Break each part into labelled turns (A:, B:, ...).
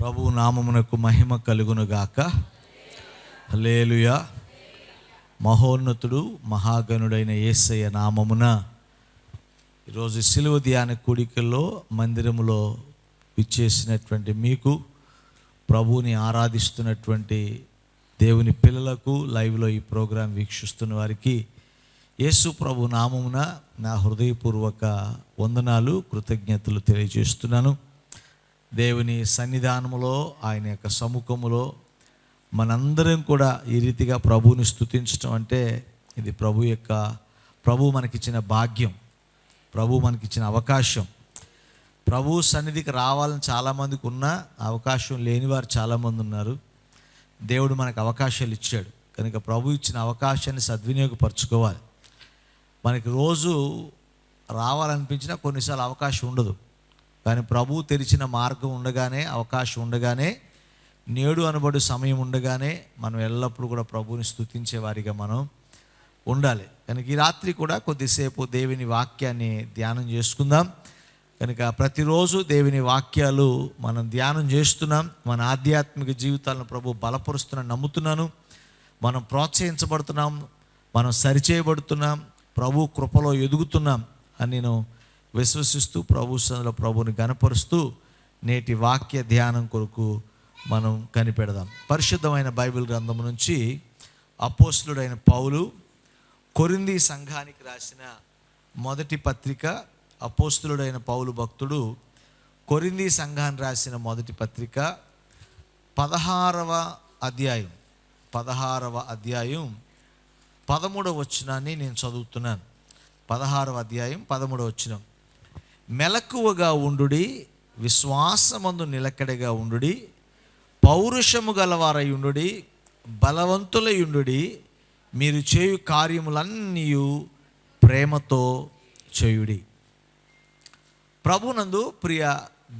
A: ప్రభు నామమునకు మహిమ కలుగునుగాక. హల్లెలూయా. మహోన్నతుడు మహాగణుడైన యేసయ్య నామమున ఈరోజు సిలువ ధ్యాన కూడికల్లో మందిరములో విచ్చేసినటువంటి మీకు, ప్రభువుని ఆరాధిస్తున్నటువంటి దేవుని పిల్లలకు, లైవ్లో ఈ ప్రోగ్రాం వీక్షిస్తున్న వారికి యేసు ప్రభు నామమున నా హృదయపూర్వక వందనాలు, కృతజ్ఞతలు తెలియజేస్తున్నాను. దేవుని సన్నిధానములో, ఆయన యొక్క సముఖములో మనందరం కూడా ఈ రీతిగా ప్రభువుని స్తుతించడం అంటే ఇది ప్రభు మనకిచ్చిన భాగ్యం, ప్రభు మనకిచ్చిన అవకాశం. ప్రభు సన్నిధికి రావాలని చాలామందికి ఉన్న అవకాశం లేని వారు చాలామంది ఉన్నారు. దేవుడు మనకు అవకాశాలు ఇచ్చాడు కనుక ప్రభు ఇచ్చిన అవకాశాన్ని సద్వినియోగపరచుకోవాలి. మనకి రోజు రావాలనిపించినా కొన్నిసార్లు అవకాశం ఉండదు, కానీ ప్రభు తెరిచిన మార్గం ఉండగానే, అవకాశం ఉండగానే, నేడు అనబడు సమయం ఉండగానే మనం ఎల్లప్పుడూ కూడా ప్రభువుని స్తుతించే వారిగా మనం ఉండాలి. కనుక ఈ రాత్రి కూడా కొద్దిసేపు దేవుని వాక్యాన్ని ధ్యానం చేసుకుందాం. కనుక ప్రతిరోజు దేవుని వాక్యాలు మనం ధ్యానం చేస్తున్నాం. మన ఆధ్యాత్మిక జీవితాలను ప్రభు బలపరుస్తున్నాను నమ్ముతున్నాను. మనం ప్రోత్సహించబడుతున్నాం, మనం సరిచేయబడుతున్నాం, ప్రభు కృపలో ఎదుగుతున్నాం అని నేను విశ్వసిస్తూ ప్రభు సన్నిధిలో ప్రభుని గణపరుస్తూ నేటి వాక్య ధ్యానం కొరకు మనం కనిపెడదాం. పరిశుద్ధమైన బైబిల్ గ్రంథం నుంచి అపోస్తలుడైన పౌలు కొరింథీ సంఘానికి రాసిన మొదటి పత్రిక. అపోస్తలుడైన పౌలు భక్తుడు కొరింథీ సంఘానికి రాసిన మొదటి పత్రిక 16వ అధ్యాయం 13వ వచనాన్ని నేను చదువుతున్నాను. 16వ అధ్యాయం 13వ వచనం. మెలకువగా ఉండుడి, విశ్వాసమందు నిలకడగా ఉండుడి, పౌరుషము గలవారై ఉండుడి, బలవంతులై ఉండుడి, మీరు చేయు కార్యములన్నీ ప్రేమతో చేయుడి. ప్రభునందు ప్రియ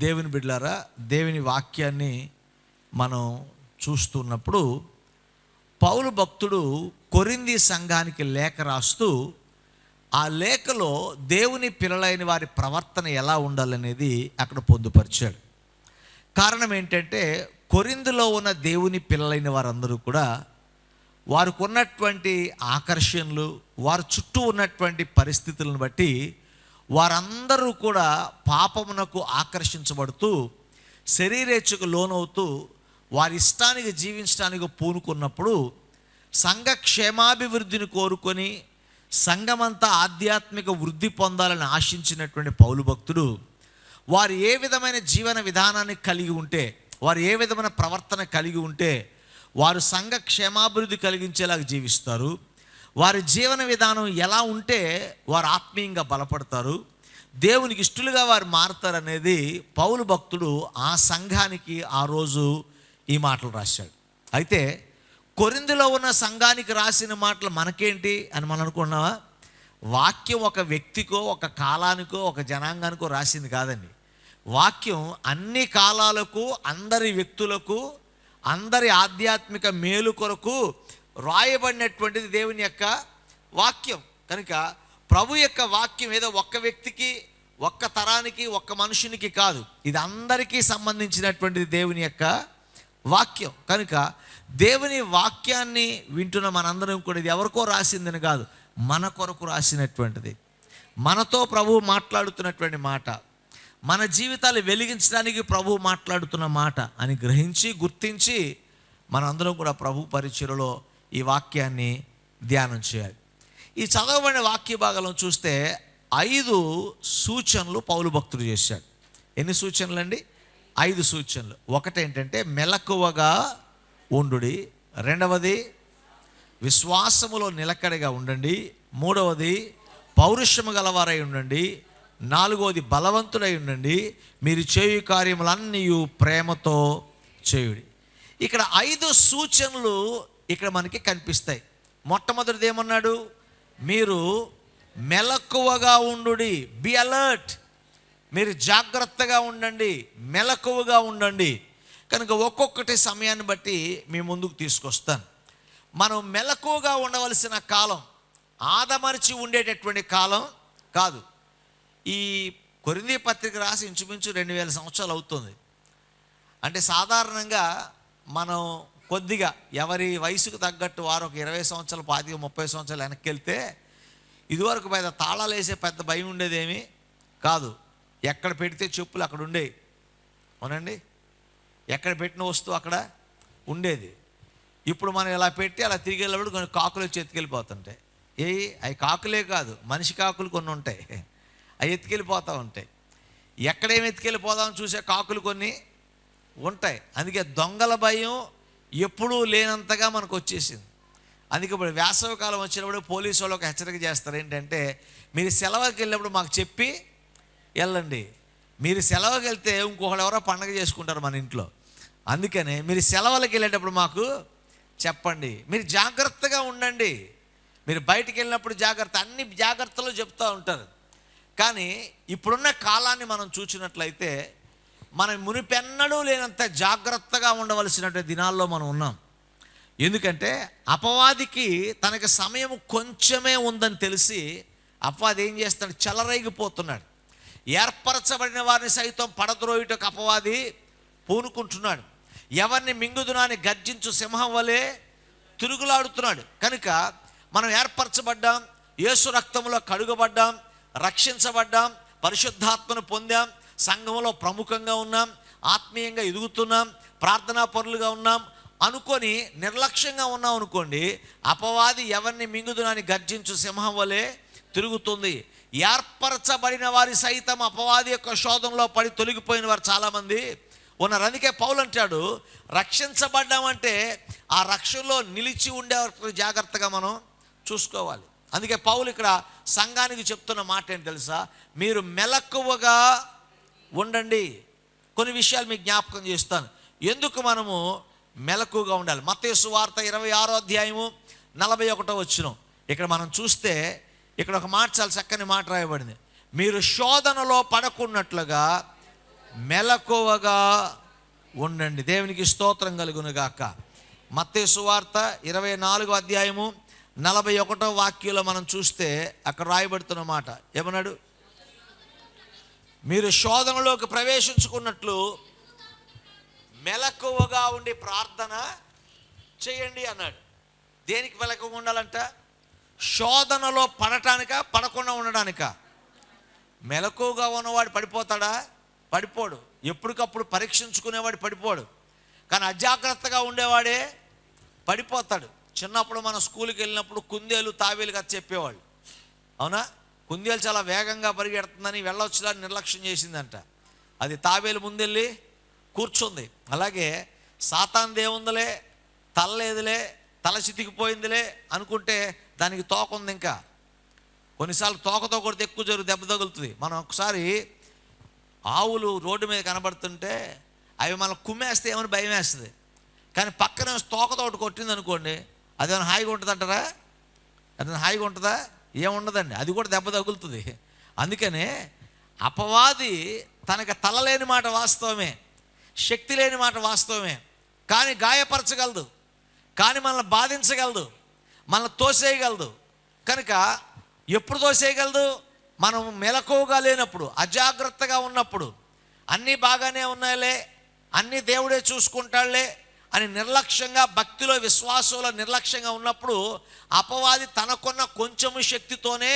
A: దేవుని బిడ్డలారా, దేవుని వాక్యాన్ని మనం చూస్తున్నప్పుడు పౌలు భక్తుడు కొరింథీ సంఘానికి లేఖ రాస్తూ ఆ లేఖలో దేవుని పిల్లలైన వారి ప్రవర్తన ఎలా ఉండాలనేది అక్కడ పొందుపరిచాడు. కారణం ఏంటంటే కొరింథీలో ఉన్న దేవుని పిల్లలైన వారందరూ కూడా వారికి ఉన్నటువంటి ఆకర్షణలు, వారి చుట్టూ ఉన్నటువంటి పరిస్థితులను బట్టి వారందరూ కూడా పాపమునకు ఆకర్షించబడుతూ శరీరేచ్ఛకు లోనవుతూ వారి ఇష్టానికి జీవించడానికి పూనుకున్నప్పుడు సంఘ క్షేమాభివృద్ధిని కోరుకొని సంఘమంతా ఆధ్యాత్మిక వృద్ధి పొందాలని ఆశించినటువంటి పౌలు భక్తుడు వారు ఏ విధమైన జీవన విధానాన్ని కలిగి ఉంటే, వారు ఏ విధమైన ప్రవర్తన కలిగి ఉంటే వారు సంఘ క్షేమాభివృద్ధి కలిగించేలాగా జీవిస్తారు, వారి జీవన విధానం ఎలా ఉంటే వారు ఆత్మీయంగా బలపడతారు, దేవునికి ఇష్టలుగా వారు మారుతారు అనేది పౌలు భక్తుడు ఆ సంఘానికి ఆ రోజు ఈ మాటలు రాశాడు. అయితే కొరింథీలో ఉన్న సంఘానికి రాసిన మాటలు మనకేంటి అని మనం అనుకున్నావా? వాక్యం ఒక వ్యక్తికో, ఒక కాలానికో, ఒక జనాంగానికో రాసింది కాదండి. వాక్యం అన్ని కాలాలకు, అందరి వ్యక్తులకు, అందరి ఆధ్యాత్మిక మేలు కొరకు రాయబడినటువంటిది దేవుని యొక్క వాక్యం. కనుక ప్రభు యొక్క వాక్యం ఏదో ఒక్క వ్యక్తికి, ఒక్క తరానికి, ఒక్క మనుషునికి కాదు, ఇది అందరికీ సంబంధించినటువంటిది దేవుని యొక్క వాక్యం. కనుక దేవుని వాక్యాన్ని వింటున్న మనందరం కూడా ఇది ఎవరికో రాసిందని కాదు, మన కొరకు రాసినటువంటిది, మనతో ప్రభువు మాట్లాడుతున్నటువంటి మాట, మన జీవితాలు వెలిగించడానికి ప్రభువు మాట్లాడుతున్న మాట అని గ్రహించి, గుర్తించి మనందరం కూడా ప్రభు పరిచర్యలో ఈ వాక్యాన్ని ధ్యానం చేయాలి. ఈ చదవబడిన వాక్య భాగంలో చూస్తే 5 సూచనలు పౌలు భక్తుడు చేశాడు. ఎన్ని సూచనలు అండి? 5 సూచనలు. ఒకటి ఏంటంటే మెలకువగా ఉండుడి, రెండవది విశ్వాసములో నిలకడగా ఉండండి, మూడవది పౌరుషము గలవారై ఉండండి, నాలుగవది బలవంతుడై ఉండండి, మీరు చేయు కార్యములన్నీ ప్రేమతో చేయుడి. ఇక్కడ 5 సూచనలు ఇక్కడ మనకి కనిపిస్తాయి. మొట్టమొదటిది ఏమన్నాడు? మీరు మెలకువగా ఉండుడి, బి అలర్ట్, మీరు జాగ్రత్తగా ఉండండి, మెలకువగా ఉండండి. కనుక ఒక్కొక్కటి సమయాన్ని బట్టి మీ ముందుకు తీసుకొస్తాను. మనం మెలకువగా ఉండవలసిన కాలం ఆదమరిచి ఉండేటటువంటి కాలం కాదు. ఈ కొరింథీ పత్రిక రాసి ఇంచుమించు 2000 సంవత్సరాలు అవుతుంది. అంటే సాధారణంగా మనం కొద్దిగా ఎవరి వయసుకు తగ్గట్టు వారు ఒక 20 సంవత్సరాలు 25 30 సంవత్సరాలు వెనక్కి వెళ్తే ఇదివరకు పెద్ద తాళాలు వేసే పెద్ద భయం ఉండేదేమీ కాదు. ఎక్కడ పెడితే చెప్పులు అక్కడ ఉండేవి, అవునండి. ఎక్కడ పెట్టిన వస్తువు అక్కడ ఉండేది. ఇప్పుడు మనం ఇలా పెట్టి అలా తిరిగి వెళ్ళినప్పుడు కొన్ని కాకులు వచ్చి ఎత్తుకెళ్ళిపోతుంటాయి. అవి కాకులే కాదు, మనిషి కాకులు కొన్ని ఉంటాయి, అవి ఎత్తుకెళ్ళిపోతూ ఉంటాయి. ఎక్కడేమి ఎత్తుకెళ్ళిపోదామని చూసే కాకులు కొన్ని ఉంటాయి. అందుకే దొంగల భయం ఎప్పుడూ లేనంతగా మనకు వచ్చేసింది. అందుకే ఇప్పుడు వేసవి కాలం వచ్చినప్పుడు పోలీసు వాళ్ళు ఒక హెచ్చరిక చేస్తారు, ఏంటంటే మీరు సెలవుకి వెళ్ళినప్పుడు మాకు చెప్పి వెళ్ళండి. మీరు సెలవుకి వెళ్తే ఇంకొకళ్ళు ఎవరో పండగ చేసుకుంటారు మన ఇంట్లో. అందుకనే మీరు సెలవులకు వెళ్ళేటప్పుడు మాకు చెప్పండి, మీరు జాగ్రత్తగా ఉండండి. మీరు బయటికి వెళ్ళినప్పుడు జాగ్రత్త, అన్ని జాగ్రత్తలు చెప్తూ ఉంటారు. కానీ ఇప్పుడున్న కాలాన్ని మనం చూసినట్లయితే మనం మునిపెన్నడూ లేనంత జాగ్రత్తగా ఉండవలసినటువంటి దినాల్లో మనం ఉన్నాం. ఎందుకంటే అపవాదికి తనకి సమయం కొంచెమే ఉందని తెలిసి అపవాది ఏం చేస్తాడు, చెలరేగిపోతున్నాడు. ఏర్పరచబడిన వారిని సైతం పడద్రోయుటకు అపవాది పూనుకుంటున్నాడు. ఎవరిని మింగుదునాన్ని గర్జించు సింహం వలె తిరుగులాడుతున్నాడు. కనుక మనం ఏర్పరచబడ్డాం, యేసు రక్తంలో కడుగబడ్డాం, రక్షించబడ్డాం, పరిశుద్ధాత్మను పొందాం, సంఘంలో ప్రముఖంగా ఉన్నాం, ఆత్మీయంగా ఎదుగుతున్నాం, ప్రార్థనా పరులుగా ఉన్నాం అనుకొని నిర్లక్ష్యంగా ఉన్నాం అనుకోండి, అపవాది ఎవరిని మింగుదునని గర్జించు సింహం వలె తిరుగుతుంది. ఏర్పరచబడిన వారి సైతం అపవాది యొక్క శోధనలో పడి తొలగిపోయిన వారు చాలామంది ఉన్నారు. అందుకే పౌలు అంటాడు, రక్షించబడ్డామంటే ఆ రక్షణలో నిలిచి ఉండే వరకు జాగ్రత్తగా మనం చూసుకోవాలి. అందుకే పౌలు ఇక్కడ సంఘానికి చెప్తున్న మాట ఏంటి తెలుసా, మీరు మెలకువగా ఉండండి. కొన్ని విషయాలు మీకు జ్ఞాపకం చేస్తాను, ఎందుకు మనము మెలకువగా ఉండాలి. మత్తయి సువార్త 26వ అధ్యాయము 41వ వచనం ఇక్కడ మనం చూస్తే ఇక్కడ ఒక మాట, చాలా చక్కని మాట రాయబడింది, మీరు శోధనలో పడకున్నట్లుగా మెలకువగా ఉండండి. దేవునికి స్తోత్రం కలుగునుగాక. మత్తయి సువార్త 24వ అధ్యాయము 41వ వాక్యంలో మనం చూస్తే అక్కడ రాయబడుతున్న మాట ఏమన్నాడు, మీరు శోధనలోకి ప్రవేశించుకున్నట్లు మెలకువగా ఉండి ప్రార్థన చేయండి అన్నాడు. దేనికి మెలకువగా ఉండాలంట? శోధనలో పడటానిక, పడకుండా ఉండడానిక? మెలకువగా ఉన్నవాడు పడిపోతాడా? పడిపోడు. ఎప్పటికప్పుడు పరీక్షించుకునేవాడు పడిపోడు. కానీ అజాగ్రత్తగా ఉండేవాడే పడిపోతాడు. చిన్నప్పుడు మన స్కూల్కి వెళ్ళినప్పుడు కుందేలు తాబేలు కథ చెప్పేవాళ్ళు, అవునా? కుందేలు చాలా వేగంగా పరిగెడుతుందని వెళ్ళొచ్చుదని నిర్లక్ష్యం చేసిందంట. అది తాబేలు ముందెళ్ళి కూర్చుంది. అలాగే సాతాన్ దేవుందలే, తల లేదులే, తల చితికిపోయిందిలే అనుకుంటే దానికి తోక ఉంది. ఇంకా కొన్నిసార్లు తోకతో కొడితే ఎక్కువ దెబ్బ తగులుతుంది. మనం ఒకసారి ఆవులు రోడ్డు మీద కనబడుతుంటే అవి మనం కుమ్మేస్తే ఏమైనా భయం వేస్తుంది. కానీ పక్కన తోకతో ఒకటి కొట్టింది అనుకోండి, అదేమైనా హాయిగా ఉంటుంది అంటారా? అదేమైనా హాయిగా ఉంటుందా? ఏముండదండి, అది కూడా దెబ్బ తగులుతుంది. అందుకనే అపవాది తనకు తల లేని మాట వాస్తవమే, శక్తి లేని మాట వాస్తవమే, కానీ గాయపరచగలదు, కానీ మనల్ని బాధించగలదు, మనల్ని తోసేయగలదు. కనుక ఎప్పుడు తోసేయగలదు? మనం మెలకువగా లేనప్పుడు, అజాగ్రత్తగా ఉన్నప్పుడు, అన్నీ బాగానే ఉన్నాయిలే, అన్నీ దేవుడే చూసుకుంటాడులే అని నిర్లక్ష్యంగా, భక్తిలో విశ్వాసంలో నిర్లక్ష్యంగా ఉన్నప్పుడు అపవాది తనకున్న కొంచెము శక్తితోనే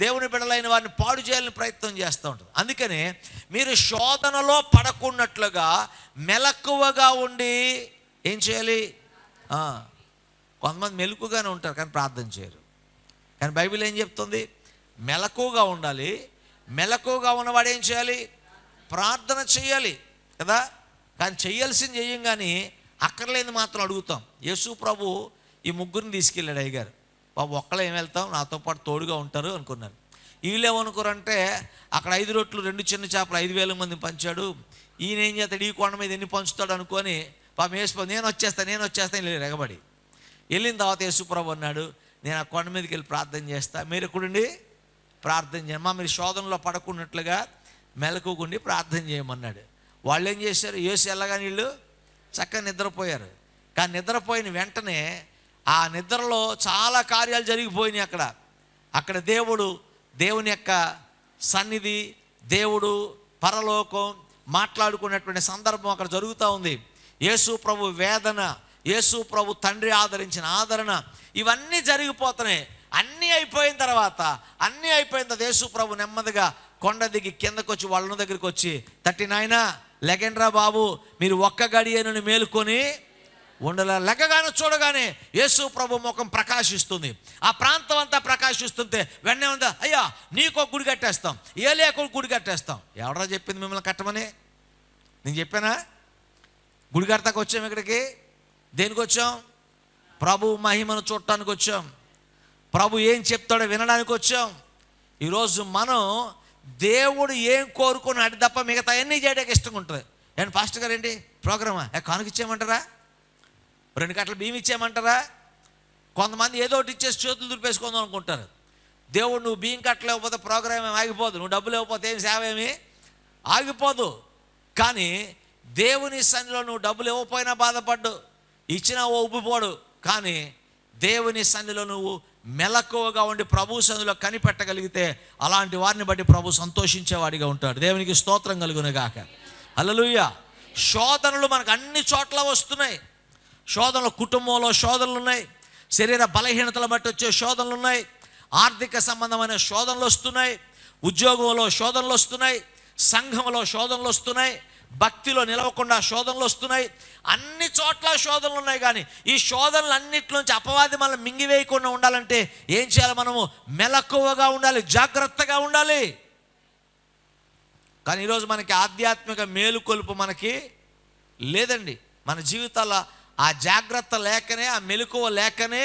A: దేవుని బిడ్డలైన వారిని పాడు చేయాలని ప్రయత్నం చేస్తూ ఉంటుంది. అందుకనే మీరు శోధనలో పడకున్నట్లుగా మెలకువగా ఉండి ఏం చేయాలి? కొంతమంది మెలకుగానే ఉంటారు కానీ ప్రార్థన చేయరు. కానీ బైబిల్ ఏం చెప్తుంది? మెలకువగా ఉండాలి. మెలకువగా ఉన్నవాడు ఏం చేయాలి? ప్రార్థన చేయాలి కదా. కానీ చెయ్యాల్సింది చెయ్యం, కానీ అక్కర్లేని మాత్రం అడుగుతాం. యేసు ప్రభు ఈ ముగ్గురిని తీసుకెళ్ళాడు. అయ్యగారు బాబు ఒక్కళ్ళే ఏం వెళ్తాం, నాతో పాటు తోడుగా ఉంటారు అనుకున్నారు. వీళ్ళేమనుకోరంటే అక్కడ 5 రొట్లు 2 చిన్న చేపలు 5,000 మంది పంచాడు, ఈయన ఏం చేస్తాడు, ఈ కొండ మీద ఎన్ని పంచుతాడు అనుకొని పాపం యేసు నేను వచ్చేస్తాను ఎగబడి వెళ్ళిన తర్వాత యేసు ప్రభు అన్నాడు, నేను ఆ కొండ మీదకి వెళ్ళి ప్రార్థన చేస్తా, మీరు ఎక్కడుండి ప్రార్థన చేయండి, మీరు శోధనలో పడకున్నట్లుగా మెలకుగుండి ప్రార్థన చేయమన్నాడు. వాళ్ళు ఏం చేశారు? యేసు వెళ్ళగానే వీళ్ళు చక్కగా నిద్రపోయారు. కానీ నిద్రపోయిన వెంటనే ఆ నిద్రలో చాలా కార్యాలు జరిగిపోయినాయి. అక్కడ దేవుని యొక్క సన్నిధి, దేవుడు, పరలోకం, మాట్లాడుకునేటువంటి సందర్భం అక్కడ జరుగుతూ ఉంది. యేసు ప్రభు వేదన, యేసు ప్రభు తండ్రి ఆదరించిన ఆదరణ, ఇవన్నీ జరిగిపోతున్నాయి. అన్నీ అయిపోయిన తర్వాత యేసు ప్రభు నెమ్మదిగా కొండ దిగి కిందకు వచ్చి వాళ్ళ దగ్గరికి వచ్చి, నాయనా లెగండ్రా బాబు, మీరు ఒక్క గడియను మేలుకొని ఉండలే. లెక్కగానే చూడగానే యేసు ప్రభు ముఖం ప్రకాశిస్తుంది. ఆ ప్రాంతం అంతా ప్రకాశిస్తుంటే వెంటనే ఉందా, అయ్యా నీకు ఒక గుడి కట్టేస్తాం, ఏలియాకు గుడి కట్టేస్తాం. ఎవడరా చెప్పింది మిమ్మల్ని కట్టమని? నేను చెప్పానా? గుడి కడతాకు వచ్చాం. ఇక్కడికి దేనికి వచ్చాం? ప్రభు మహిమను చూడటానికి వచ్చాం. ప్రభు ఏం చెప్తాడో వినడానికి వచ్చాం. ఈరోజు మనం దేవుడు ఏం కోరుకున్నాడు తప్ప మిగతా అన్నీ చేయడానికి ఇష్టంగా ఉంటుంది. ఏంటి పాస్టర్ గారు, ఏంటి ప్రోగ్రామా, కానుక ఇచ్చేయమంటారా, 2 కట్టలు బియ్యం ఇచ్చేయమంటారా? కొంతమంది ఏదో ఒకటి ఇచ్చేసి చేతులు దులిపేసుకుందాం అనుకుంటారు. దేవుడు నువ్వు బియ్యం కట్టలేకపోతే ప్రోగ్రామ్ ఏమి ఆగిపోదు, నువ్వు డబ్బులు ఇవ్వకపోతే ఏమి సేవ ఏమి ఆగిపోదు. కానీ దేవుని సన్నిధిలో నువ్వు డబ్బులు ఇవ్వకపోయినా బాధపడ్డు, ఇచ్చినా ఉబ్బిపోడు. కానీ దేవుని సన్నిధిలో నువ్వు మెలకువగా ఉండి ప్రభు సన్నిధిలో కనిపెట్టగలిగితే అలాంటి వారిని బట్టి ప్రభు సంతోషించేవాడిగా ఉంటాడు. దేవునికి స్తోత్రం కలుగునుగాక. హల్లెలూయా. శోధనలు మనకు అన్ని చోట్ల వస్తున్నాయి. శోధనలు, కుటుంబంలో శోధనలు ఉన్నాయి, శరీర బలహీనతలు బట్టి వచ్చే శోధనలు ఉన్నాయి, ఆర్థిక సంబంధమైన శోధనలు వస్తున్నాయి, ఉద్యోగంలో శోధనలు వస్తున్నాయి, సంఘంలో శోధనలు వస్తున్నాయి, భక్తిలో నిలవకుండా శోధనలు వస్తున్నాయి. అన్ని చోట్ల శోధనలు ఉన్నాయి. కానీ ఈ శోధనలు అన్నిటిలోంచి అపవాది మనం మింగివేయకుండా ఉండాలంటే ఏం చేయాలి? మనము మెలకువగా ఉండాలి, జాగ్రత్తగా ఉండాలి. కానీ ఈరోజు మనకి ఆధ్యాత్మిక మేలుకొలుపు మనకి లేదండి. మన జీవితాల ఆ జాగ్రత్త లేకనే, ఆ మెలకువ లేకనే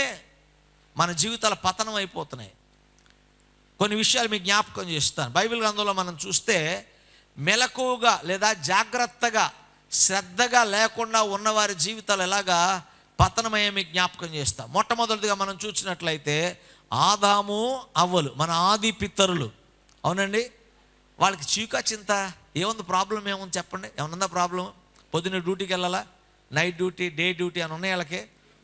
A: మన జీవితాల పతనం అయిపోతున్నాయి. కొన్ని విషయాలు మీకు జ్ఞాపకం చేస్తాను. బైబిల్ గ్రంథంలో మనం చూస్తే మెలకువగా లేదా జాగ్రత్తగా శ్రద్ధగా లేకుండా ఉన్నవారి జీవితాలు ఎలాగా పతనమయ్యే మీకు జ్ఞాపకం చేస్తాం. మొట్టమొదటిగా మనం చూసినట్లయితే ఆదాము అవ్వలు మన ఆది పితరులు. అవునండి, వాళ్ళకి చీకా చింత ఏముంది, ప్రాబ్లం ఏముంది చెప్పండి? ఏమన్నా ప్రాబ్లం? పొద్దున్న డ్యూటీకి వెళ్ళాలా, నైట్ డ్యూటీ, డే డ్యూటీ అని ఉన్నాయి వాళ్ళకి.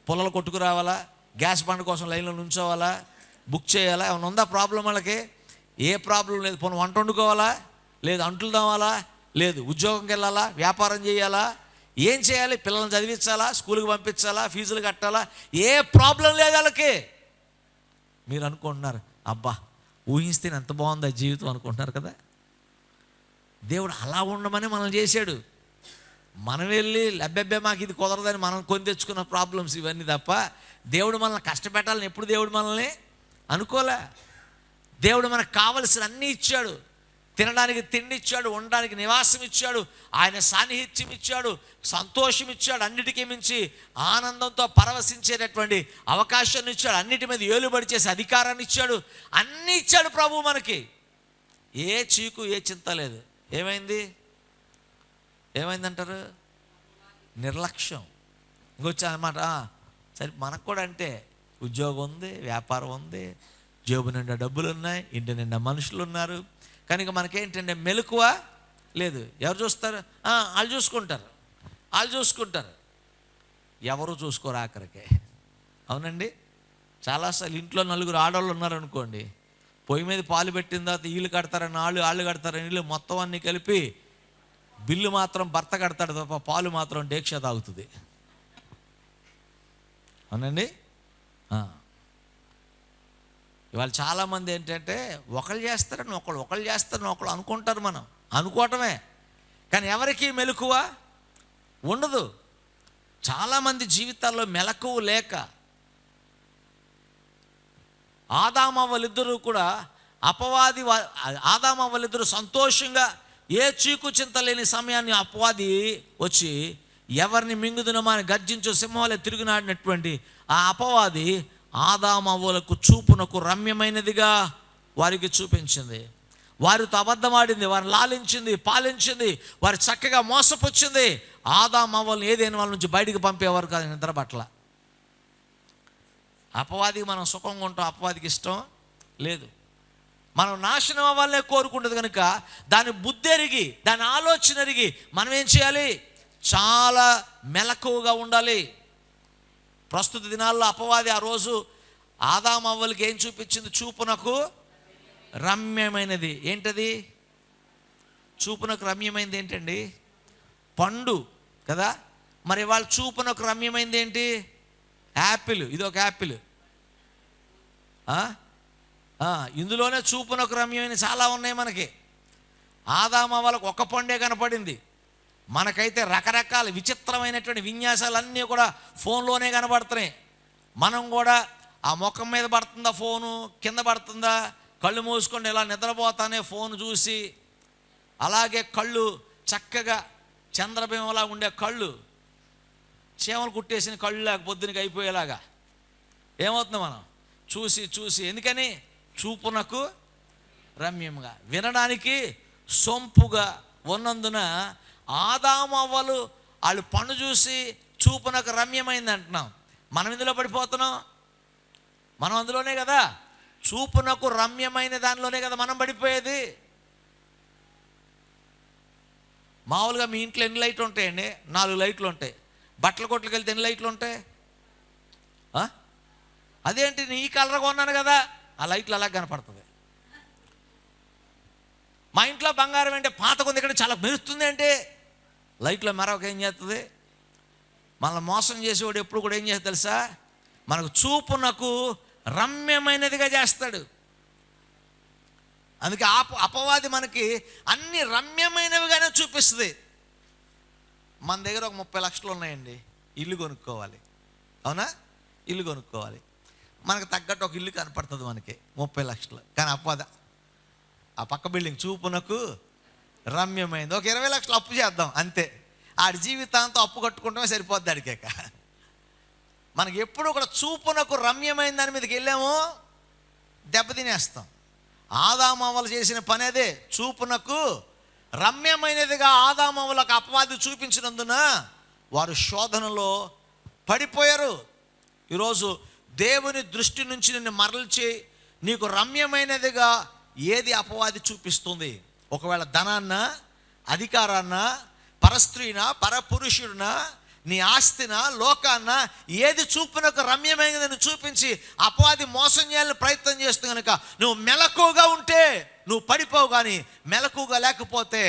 A: పొలాలు కొట్టుకురావాలా, గ్యాస్ బండ్ కోసం లైన్లో నుంచోవాలా, బుక్ చేయాలా, ఏమన్నా ఉందా ప్రాబ్లం వాళ్ళకి? ఏ ప్రాబ్లం లేదు. పోనీ వంట వండుకోవాలా, లేదు అంట్లు తవ్వాలా, లేదు ఉద్యోగంకి వెళ్ళాలా, వ్యాపారం చేయాలా, ఏం చేయాలి? పిల్లల్ని చదివించాలా, స్కూల్కి పంపించాలా, ఫీజులు కట్టాలా, ఏ ప్రాబ్లం లేదు వాళ్ళకి. మీరు అనుకుంటున్నారు, అబ్బా ఊహిస్తే ఎంత బాగుంది ఆ జీవితం అనుకుంటున్నారు కదా. దేవుడు అలా ఉండమని మనల్ని చేశాడు. మనం వెళ్ళి లబ్బెబ్బే మాకు ఇది కుదరదని మనం కొని తెచ్చుకున్న ప్రాబ్లమ్స్ ఇవన్నీ తప్ప దేవుడు మనల్ని కష్టపెట్టాలని ఎప్పుడు దేవుడు మనల్ని అనుకోలే. దేవుడు మనకు కావలసిన అన్నీ ఇచ్చాడు. తినడానికి తిండి ఇచ్చాడు, ఉండడానికి నివాసం ఇచ్చాడు, ఆయన సాన్నిహిత్యం ఇచ్చాడు, సంతోషం ఇచ్చాడు, అన్నిటికీ మించి ఆనందంతో పరవశించేటటువంటి అవకాశాన్ని ఇచ్చాడు, అన్నిటి మీద ఏలుబడి చేసే అధికారాన్ని ఇచ్చాడు, అన్నీ ఇచ్చాడు ప్రభు మనకి. ఏ చీకు ఏ చింత లేదు. ఏమైందంటారు? నిర్లక్ష్యం. ఇంకొచ్చా అన్నమాట. సరే మనకు కూడా అంటే ఉద్యోగం ఉంది, వ్యాపారం ఉంది, జేబు నిండా డబ్బులు ఉన్నాయి, ఇంటి నిండా మనుషులు ఉన్నారు. కనుక మనకేంటంటే మెలకువ లేదు. ఎవరు చూస్తారు? వాళ్ళు చూసుకుంటారు. ఎవరు చూసుకోరు ఆఖరికే. అవునండి, చాలాసార్లు ఇంట్లో 4 ఆడవాళ్ళు ఉన్నారనుకోండి, పొయ్యి మీద పాలు పెట్టిన తర్వాత వీళ్ళు కడతారని వాళ్ళు కడతారని వీళ్ళు, మొత్తం అన్నీ కలిపి బిల్లు మాత్రం భర్త కడతాడు తప్ప పాలు మాత్రం డేక్ష తాగుతుంది. అవునండి. ఇవాళ చాలామంది ఏంటంటే ఒకళ్ళు చేస్తారని ఒకళ్ళు అనుకుంటారు. మనం అనుకోవటమే కానీ ఎవరికి మెలకువ ఉండదు. చాలామంది జీవితాల్లో మెలకువ లేక ఆదామవ్వలిద్దరూ కూడా ఆదామవ్వలిద్దరూ సంతోషంగా ఏ చీకు చింత లేని సమయాన్ని అపవాది వచ్చి ఎవరిని మింగుదునమా అని గర్జించు సింహాలే తిరుగునాడినటువంటి ఆ అపవాది ఆదామవ్వలకు చూపునకు రమ్యమైనదిగా వారికి చూపించింది. వారితో అబద్ధమాడింది, వారిని లాలించింది, పాలించింది, వారి చక్కగా మోసపుచ్చింది. ఆదామవ్వలను ఏదైనా వాళ్ళ నుంచి బయటికి పంపేవారు కాదు నిద్ర పట్ల. అపవాదికి మనం సుఖంగా ఉంటాం, అపవాదికి ఇష్టం లేదు. మనం నాశనం అవ్వాలనే కోరుకుంటుంది కనుక దాని బుద్ధి ఎరిగి, దాని ఆలోచన ఎరిగి మనం ఏం చేయాలి? చాలా మెలకువగా ఉండాలి. ప్రస్తుత దినాల్లో అపవాది ఆ రోజు ఆదామవ్వలకి ఏం చూపించింది? చూపునకు రమ్యమైనది. ఏంటది? చూపునకు రమ్యమైంది ఏంటండి? పండు కదా. మరి వాళ్ళ చూపునకు రమ్యమైంది ఏంటి? యాపిల్. ఇది ఒక యాపిల్. ఇందులోనే చూపునకు రమ్యమైన చాలా ఉన్నాయి మనకి. ఆదాము వాళ్ళకు ఒక పండే కనపడింది, మనకైతే రకరకాల విచిత్రమైనటువంటి విన్యాసాలన్నీ కూడా ఫోన్లోనే కనబడుతున్నాయి. మనం కూడా ఆ ముఖం మీద పడుతుందా ఫోను, కింద పడుతుందా, కళ్ళు మూసుకొని ఇలా నిద్రపోతానే ఫోన్ చూసి, అలాగే కళ్ళు చక్కగా చంద్రబింబలా ఉండే కళ్ళు చీమలు కుట్టేసిన కళ్ళు లేక పొద్దునకి అయిపోయేలాగా ఏమవుతుంది మనం చూసి చూసి. ఎందుకని? చూపునకు రమ్యంగా, వినడానికి సొంపుగా ఉన్నందున ఆదాము అవ్వలు వాళ్ళు పండు చూసి చూపునకు రమ్యమైంది అంటున్నాం. మనం ఇందులో పడిపోతున్నాం. మనం అందులోనే కదా, చూపునకు రమ్యమైన దానిలోనే కదా మనం పడిపోయేది. మామూలుగా మీ ఇంట్లో ఎన్ని లైట్లు ఉంటాయండి? 4 లైట్లు ఉంటాయి. బట్టల కొట్లకి వెళ్తే ఎన్ని లైట్లు ఉంటాయి? అదేంటి, నీ కలర్ కొన్నాను కదా, ఆ లైట్లు అలా కనపడుతుంది. మా ఇంట్లో బంగారం అంటే పాత కొంది ఇక్కడ చాలా మెరుస్తుంది అంటే లైట్లో మరొక ఏం చేస్తుంది? మనల్ని మోసం చేసేవాడు ఎప్పుడు కూడా ఏం చేస్తుంది తెలుసా? మనకు చూపునకు రమ్యమైనదిగా చేస్తాడు. అందుకే అపవాది మనకి అన్ని రమ్యమైనవిగానే చూపిస్తుంది. మన దగ్గర ఒక 30 లక్షలు ఉన్నాయండి, ఇల్లు కొనుక్కోవాలి. అవునా? ఇల్లు కొనుక్కోవాలి, మనకు తగ్గట్టు ఒక ఇల్లు కనపడుతుంది మనకి 30 లక్షలు. కానీ అపవాది ఆ పక్క బిల్డింగ్ చూపునకు రమ్యమైంది, ఒక 20 లక్షలు అప్పు చేద్దాం అంతే. ఆడి జీవితాంతం అప్పు కట్టుకుంటామే సరిపోద్ది అడిగాక. మనకి ఎప్పుడు కూడా చూపునకు రమ్యమైన దాని మీదకి వెళ్ళామో దెబ్బతినేస్తాం. ఆదాము అవ్వలు చేసిన పని అదే, చూపునకు రమ్యమైనదిగా ఆదాము అవ్వలకు అపవాది చూపించినందున వారు శోధనలో పడిపోయారు. ఈరోజు దేవుని దృష్టి నుంచి నిన్ను మరల్చి నీకు రమ్యమైనదిగా ఏది అపవాది చూపిస్తుంది? ఒకవేళ ధనాన్న, అధికారాన్న, పరస్త్రీనా, పరపురుషుడినా, నీ ఆస్తినా, లోకాన్న, ఏది చూపునకు రమ్యమైనదని చూపించి అపవాది మోసం చేయాలని ప్రయత్నం చేస్తూ కనుక నువ్వు మెలకుగా ఉంటే నువ్వు పడిపోవు. కానీ మెలకుగా లేకపోతే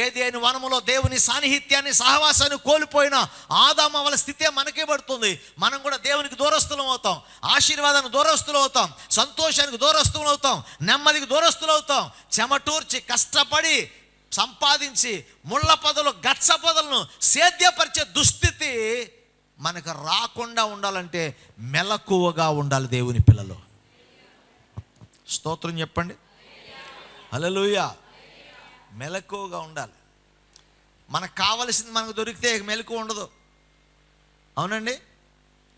A: ఏదేని వనములో దేవుని సాన్నిహిత్యాన్ని, సహవాసాన్ని కోల్పోయిన ఆదాము అవ్వల స్థితే మనకే పడుతుంది. మనం కూడా దేవునికి దూరస్తులం అవుతాం, ఆశీర్వాదానికి దూరస్తులు అవుతాం, సంతోషానికి దూరస్తులు అవుతాం, నెమ్మదికి దూరస్తులు అవుతాం. చెమటూర్చి కష్టపడి సంపాదించి ముళ్ళ పొదలు, గచ్చ పొదలను సేద్యపరిచే దుస్థితి మనకు రాకుండా ఉండాలంటే మెలకువగా ఉండాలి దేవుని పిల్లలు. స్తోత్రం చెప్పండి, హల్లెలూయా. మెలకువగా ఉండాలి. మనకు కావలసింది మనకు దొరికితే మెలకువ ఉండదు. అవునండి,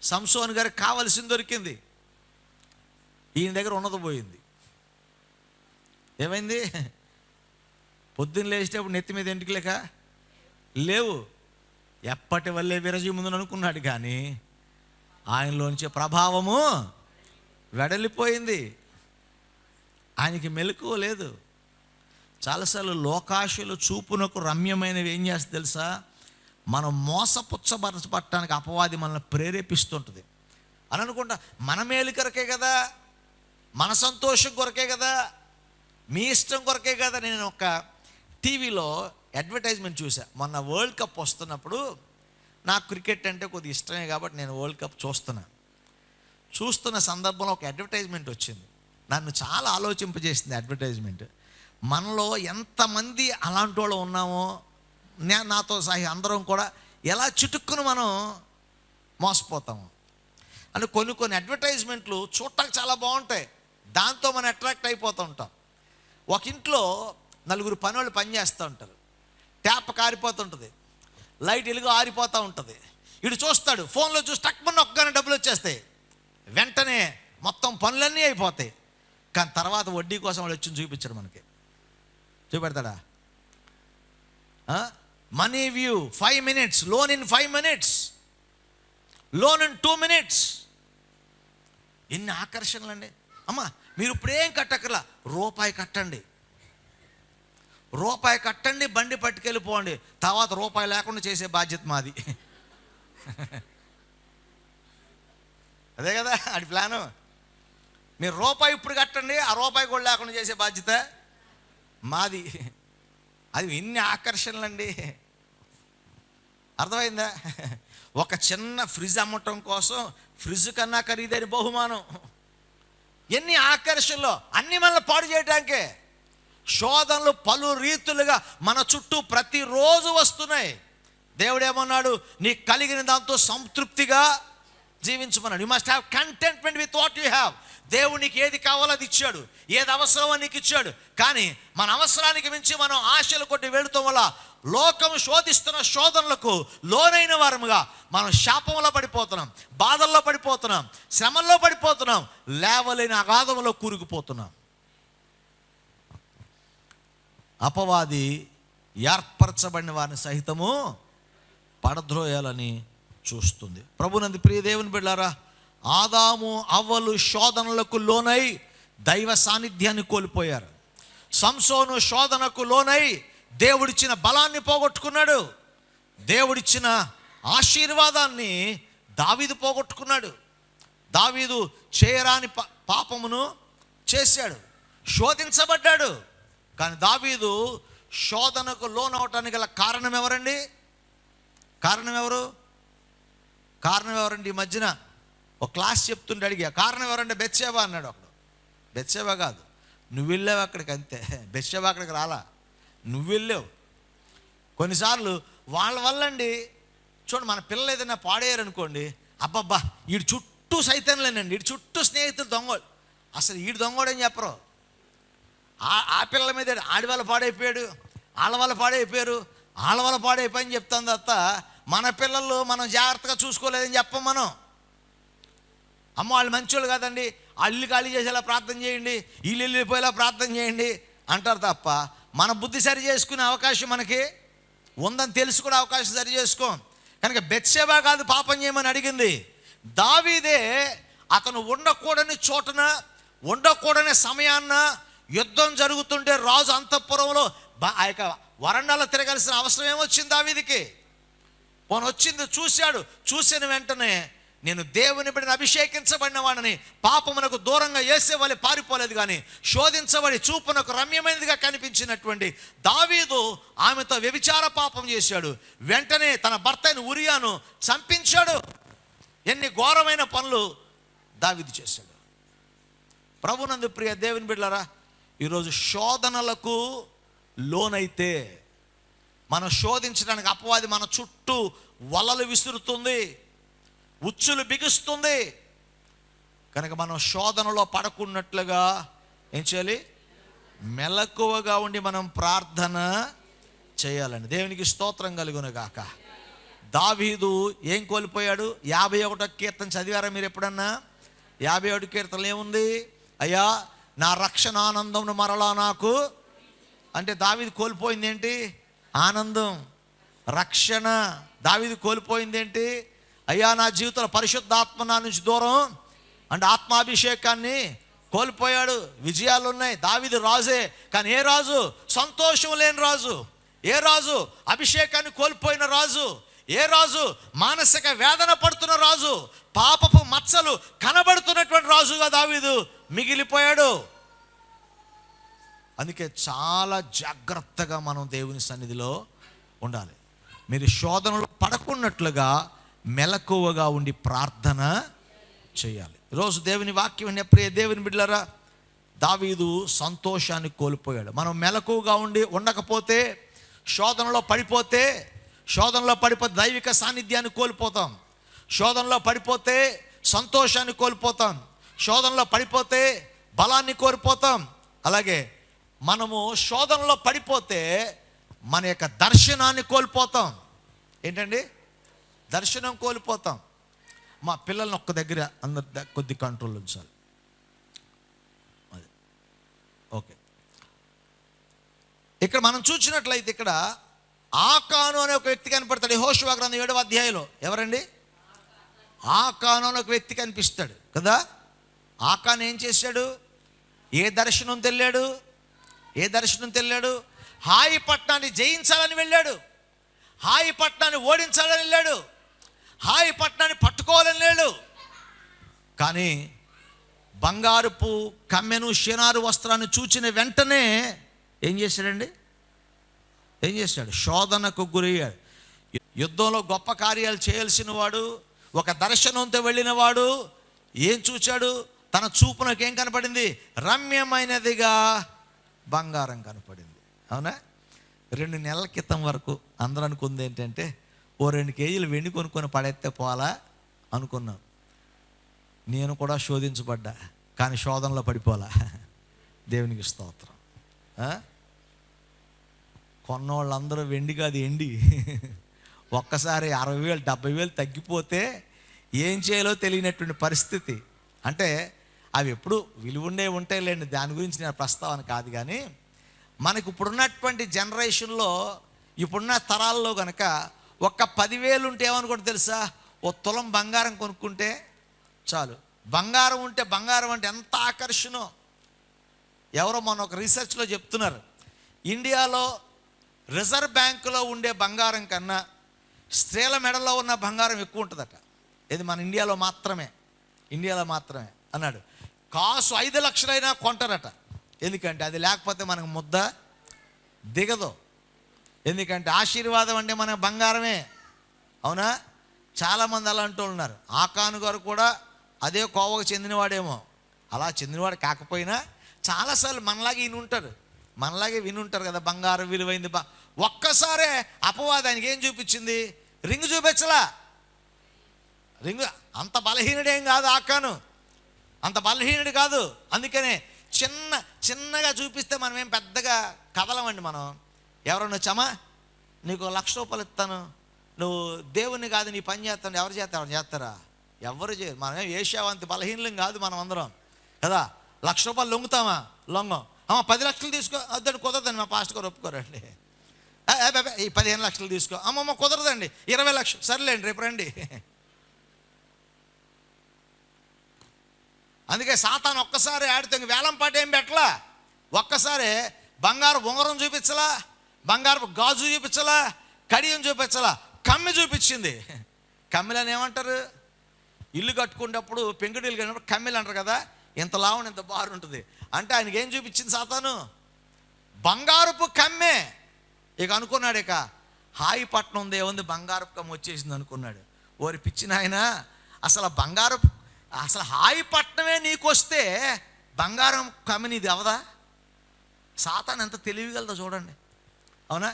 A: సంసోన్ గారికి కావలసింది దొరికింది, ఈయన దగ్గర ఉన్నది పోయింది. ఏమైంది? పొద్దున్న లేచేటప్పుడు నెత్తి మీద ఎంటికలేక లేవు, ఎప్పటి వల్లే విరజీ ముందు అనుకున్నాడు. కానీ ఆయనలోంచి ప్రభావము వెడలిపోయింది, ఆయనకి మెలకువ లేదు. చాలాసార్లు లోకాశలు చూపునకు రమ్యమైనవి ఏం చేస్తుంది తెలుసా? మనం మోసపుచ్చబరచబట్టడానికి అపవాది మనల్ని ప్రేరేపిస్తుంటుంది అని అనుకుంటా. మన మేలు కొరకే కదా, మన సంతోషం కొరకే కదా, మీ ఇష్టం కొరకే కదా. నేను ఒక టీవీలో అడ్వర్టైజ్మెంట్ చూసా మొన్న. వరల్డ్ కప్ వస్తున్నప్పుడు నాకు క్రికెట్ అంటే కొద్దిగా ఇష్టమే కాబట్టి నేను వరల్డ్ కప్ చూస్తున్న సందర్భంలో ఒక అడ్వర్టైజ్మెంట్ వచ్చింది. నన్ను చాలా ఆలోచింపజేసింది అడ్వర్టైజ్మెంట్. మనలో ఎంతమంది అలాంటి వాళ్ళు ఉన్నామో, నాతో సహా అందరం కూడా ఎలా చుట్టుక్కుని మనం మోసపోతాము. అంటే కొన్ని అడ్వర్టైజ్మెంట్లు చూడటానికి చాలా బాగుంటాయి, దాంతో మనం అట్రాక్ట్ అయిపోతూ ఉంటాం. ఒక ఇంట్లో 4 పనులు పనిచేస్తూ ఉంటారు. ట్యాప్ కారిపోతుంటుంది, లైట్ వెలుగు ఆరిపోతూ ఉంటుంది. ఇటు చూస్తాడు, ఫోన్లో చూసి టక్కుమని ఒక్కగానే డబ్బులు వచ్చేస్తాయి, వెంటనే మొత్తం పనులన్నీ అయిపోతాయి. కానీ తర్వాత వడ్డీ కోసం వాడు వచ్చి చూపించాడు, మనకి చూపెడతాడా? Money view 5 minutes, loan in 5 minutes, loan in 2 minutes. ఎన్ని ఆకర్షణలు అండి! అమ్మా మీరు ఇప్పుడేం కట్టక్కర్లా, రూపాయి కట్టండి, బండి పట్టుకెళ్ళిపోండి, తర్వాత రూపాయి లేకుండా చేసే బాధ్యత మాది. అదే కదా అది ప్లాను. మీరు రూపాయి ఇప్పుడు కట్టండి, ఆ రూపాయి కూడా లేకుండా చేసే బాధ్యత మాది. అది ఎన్ని ఆకర్షణలండి, అర్థమైందా? ఒక చిన్న ఫ్రిడ్జ్ అమ్మటం కోసం ఫ్రిడ్జ్ కన్నా ఖరీదైన బహుమానం. ఎన్ని ఆకర్షణలు, అన్ని మనల్ని పాడు చేయడానికే. శోధనలు పలు రీతులుగా మన చుట్టూ ప్రతిరోజు వస్తున్నాయి. దేవుడు ఏమన్నాడు? నీకు కలిగిన దాంతో సంతృప్తిగా జీవించమన్నాడు. You must have contentment with what you have. దేవుడు నీకు ఏది కావాలో అది ఇచ్చాడు, ఏది అవసరమో నీకు ఇచ్చాడు. కానీ మన అవసరానికి మించి మనం ఆశలు కొట్టి వెళుతాం వల్ల లోకం శోధిస్తున్న శోధనలకు లోనైన వారముగా మనం శాపంలో పడిపోతున్నాం, బాధల్లో పడిపోతున్నాం, శ్రమల్లో పడిపోతున్నాం, లేవలేని అగాధంలో కూరుకుపోతున్నాం. అపవాది ఏర్పరచబడిన వారిని సహితము పడద్రోయాలని చూస్తుంది. ప్రభునందు ప్రియ దేవుని బిడ్డలారా, ఆదాము అవ్వలు శోధనలకు లోనై దైవ సాన్నిధ్యాన్ని కోల్పోయారు. సంసోను శోధనకు లోనై దేవుడిచ్చిన బలాన్ని పోగొట్టుకున్నాడు. దేవుడిచ్చిన ఆశీర్వాదాన్ని దావీదు పోగొట్టుకున్నాడు. దావీదు చేయరాని పాపమును చేశాడు, శోధించబడ్డాడు. కానీ దావీదు శోధనకు లోనవటానికి గల కారణం ఎవరండి? కారణం ఎవరండి? ఈ మధ్యన ఒక క్లాస్ చెప్తుంటే అడిగా, కారణం ఎవరంటే బెత్షెబా అన్నాడు. ఒకడు బెత్షెబా కాదు, నువ్వు వెళ్ళావు అక్కడికి, అంతే. బెత్షెబా అక్కడికి రాలా, నువ్వు వెళ్ళావు. కొన్నిసార్లు వాళ్ళ వల్ల అండి, చూడండి, మన పిల్లలు ఏదైనా పాడేయారనుకోండి, అబ్బబ్బా వీడి చుట్టూ సైతాన్లేనండి, వీడి చుట్టూ స్నేహితులు దొంగోడు, అసలు వీడు దొంగోడని చెప్పరు. ఆ పిల్లల మీద ఆడి వల్ల పాడైపోయాడు, వాళ్ళ వల్ల పాడైపోయారు, వాళ్ళ వల్ల పాడైపోయని చెప్తాను తప్ప మన పిల్లలు మనం జాగ్రత్తగా చూసుకోలేదని చెప్పం మనం. అమ్మ వాళ్ళు మంచోళ్ళు కాదండి, అల్లు ఖాళీ చేసేలా ప్రార్థన చేయండి, ఇల్లు వెళ్ళిపోయేలా ప్రార్థన చేయండి అంటారు తప్ప మన బుద్ధి సరి చేసుకునే అవకాశం మనకి ఉందని తెలుసు కూడా అవకాశం సరి చేసుకోం. కనుక బెత్షెబా కాదు పాపం చేయమని అడిగింది, దావీదే. అతను ఉండకూడని చోటన, ఉండకూడని సమయాన్న యుద్ధం జరుగుతుంటే రాజు అంతఃపురంలో ఆ యొక్క వరండాలో తిరగాల్సిన అవసరం ఏమొచ్చింది దావీదికి? పోను వచ్చింది, చూశాడు. చూసిన వెంటనే నేను దేవుని బిడ్డను అభిషేకించబడిన వాడిని, పాపమునకు దూరంగా వేసేవాళ్ళు పారిపోలేదు, కానీ శోధించబడి చూపునకు రమ్యమైనదిగా కనిపించినటువంటి దావీదు ఆమెతో వ్యభిచార పాపం చేశాడు. వెంటనే తన భర్తని ఉరియాను చంపించాడు. ఎన్ని ఘోరమైన పనులు దావీదు చేశాడు. ప్రభునందు ప్రియ దేవుని బిడ్డలారా, ఈరోజు శోధనలకు లోనైతే మనం శోధించడానికి అపవాది మన చుట్టూ వలలు విసురుతుంది, ఉచ్చులు బిగుస్తుంది. కనుక మనం శోధనలో పడకున్నట్లుగా ఏం చేయాలి? మెలకువగా ఉండి మనం ప్రార్థన చేయాలండి. దేవునికి స్తోత్రం కలుగును గాక. దావీదు ఏం కోల్పోయాడు? 51వ కీర్తన చదివారా మీరు ఎప్పుడన్నా? 51 కీర్తనలు ఏముంది? అయ్యా నా రక్షణ ఆనందం మరలా నాకు అంటే దావీదు కోల్పోయింది ఏంటి? ఆనందం, రక్షణ. దావీదు కోల్పోయింది ఏంటి? అయ్యా నా జీవితంలో పరిశుద్ధాత్మ నా నుంచి దూరం అంటే ఆత్మాభిషేకాన్ని కోల్పోయాడు. విజయాలు ఉన్నాయి, దావీదు రాజే, కానీ ఏ రాజు? సంతోషం లేని రాజు. ఏ రాజు? అభిషేకాన్ని కోల్పోయిన రాజు. ఏ రాజు? మానసిక వేదన పడుతున్న రాజు, పాపపు మచ్చలు కనబడుతున్నటువంటి రాజుగా దావీదు మిగిలిపోయాడు. అందుకే చాలా జాగ్రత్తగా మనం దేవుని సన్నిధిలో ఉండాలి. మీరు శోధనలో పడకున్నట్లుగా మెలకువగా ఉండి ప్రార్థన చేయాలి. ఈరోజు దేవుని వాక్యం వినే ప్రియ దేవుని బిడ్డలారా, దావీదు సంతోషాన్ని కోల్పోయాడు. మనం మెలకువగా ఉండకపోతే, శోధనలో పడిపోతే దైవిక సాన్నిధ్యాన్ని కోల్పోతాం. శోధనలో పడిపోతే సంతోషాన్ని కోల్పోతాం. శోధనలో పడిపోతే బలాన్ని కోల్పోతాం. అలాగే మనము శోధనలో పడిపోతే మన యొక్క దర్శనాన్ని కోల్పోతాం. ఏంటండి? దర్శనం కోల్పోతాం. మా పిల్లల్ని ఒక్క దగ్గర అందరి కొద్ది కంట్రోల్ ఉంచాలి. అది ఓకే. ఇక్కడ మనం చూసినట్లయితే ఇక్కడ ఆకాను అనే ఒక వ్యక్తి కనపడతాడు. యెహోషువ గ్రంథం 7వ అధ్యాయంలో. ఎవరండి? ఆకాను అనే ఒక వ్యక్తి కనిపిస్తాడు కదా. ఆకాను ఏం చేశాడు? ఏ దర్శనం తెల్లాడు? హాయి పట్టణాన్ని జయించాలని వెళ్ళాడు, హాయి పట్టణాన్ని ఓడించాలని వెళ్ళాడు, హాయి పట్టణాన్ని పట్టుకోవాలని వెళ్ళాడు. కానీ బంగారుపు కమ్మెను షినారు వస్త్రాన్ని చూచిన వెంటనే ఏం చేశాడండి? ఏం చేశాడు? శోధనకు గురయ్యాడు. యుద్ధంలో గొప్ప కార్యాలు చేయాల్సిన వాడు, ఒక దర్శనంతో వెళ్ళిన వాడు ఏం చూచాడు? తన చూపునకు ఏం కనపడింది? రమ్యమైనదిగా బంగారం కనపడింది. అవునా? 2 నెలల క్రితం వరకు అందరూ అనుకుంది ఏంటంటే, ఓ 2 కేజీలు వెండి కొనుక్కొని పడేస్తే పోలా అనుకున్నాం. నేను కూడా శోధించబడ్డా, కానీ శోధనలో పడిపోలా. దేవునికి స్తోత్రం. కొన్నోళ్ళందరూ వెండి కాదు, ఎండి. ఒక్కసారి 60,000 70,000 తగ్గిపోతే ఏం చేయాలో తెలియనటువంటి పరిస్థితి. అంటే అవి ఎప్పుడు విలువుండే ఉంటాయిలేండి, దాని గురించి నేను ప్రస్తావన కాదు. కానీ మనకు ఇప్పుడున్నటువంటి జనరేషన్లో, ఇప్పుడున్న తరాల్లో కనుక ఒక్క 10,000 ఉంటే ఏమనుకుంటే తెలుసా? ఓ తులం బంగారం కొనుక్కుంటే చాలు. బంగారం ఉంటే, బంగారం అంటే ఎంత ఆకర్షణో. ఎవరో మొన్న ఒక రీసెర్చ్లో చెప్తున్నారు, ఇండియాలో రిజర్వ్ బ్యాంకులో ఉండే బంగారం కన్నా స్త్రీల మెడలో ఉన్న బంగారం ఎక్కువ ఉంటుందట. ఇది మన ఇండియాలో మాత్రమే అన్నాడు. కాసు 5 లక్షలైనా కొంటారట. ఎందుకంటే అది లేకపోతే మనకు ముద్ద దిగదు. ఎందుకంటే ఆశీర్వాదం అంటే మన బంగారమే. అవునా? చాలామంది అలా అంటూ ఉన్నారు. ఆకాను గారు కూడా అదే కోవకు చెందినవాడేమో. అలా చెందినవాడు కాకపోయినా చాలాసార్లు మనలాగే వినుంటారు కదా, బంగారం విలువైంది. ఒక్కసారే అపవాదానికి ఏం చూపించింది? రింగు చూపించలా. రింగు అంత బలహీనుడేం కాదు, ఆకాను అంత బలహీనుడు కాదు. అందుకనే చిన్నగా చూపిస్తే మనం ఏం పెద్దగా కదలమండి. మనం ఎవరన్నా వచ్చామా, నీకు 1,00,000 రూపాయలు ఇస్తాను, నువ్వు దేవుణ్ణి కాదు నీ పని చేస్తాను, ఎవరు చేస్తారా? ఎవరు చేయరు. మనం ఏషావంతి బలహీనం కాదు మనం అందరం కదా. 1,00,000 రూపాయలు లొంగుతామా? లొంగం. 10 లక్షలు తీసుకో, అద్దరు కుదరదండి, మా పాస్టర్ గారు ఒప్పుకోరండి. ఈ 15 లక్షలు తీసుకో, అమ్మమ్మ కుదరదండి, 20 లక్షలు, సర్లేండి రేపు రండి. అందుకే సాతాను ఒక్కసారి ఆడితే వేలం పాట ఏం పెట్టలా. ఒక్కసారి బంగారు ఉంగరం చూపించలా, బంగారు గాజు చూపించలా, కడియం చూపించలా, కమ్మి చూపించింది. కమ్మిలని ఏమంటారు? ఇల్లు కట్టుకునేటప్పుడు పెంకుటిల్లు కట్టినప్పుడు కమ్మిలు అంటారు కదా. ఇంత లావున ఇంత బారు ఉంటుంది. అంటే ఆయనకి ఏం చూపించింది సాతాను? బంగారపు కమ్మే. ఇక అనుకున్నాడు, ఇక హాయిపట్నం ఉంది, ఏముంది, బంగారపు కమ్మ వచ్చేసింది అనుకున్నాడు. ఓరి పిచ్చిన ఆయన, అసలు హాయిపట్నమే నీకు వస్తే బంగారం కమ్మి నీది అవదా? సాతాను ఎంత తెలివిగలదో చూడండి. అవునా?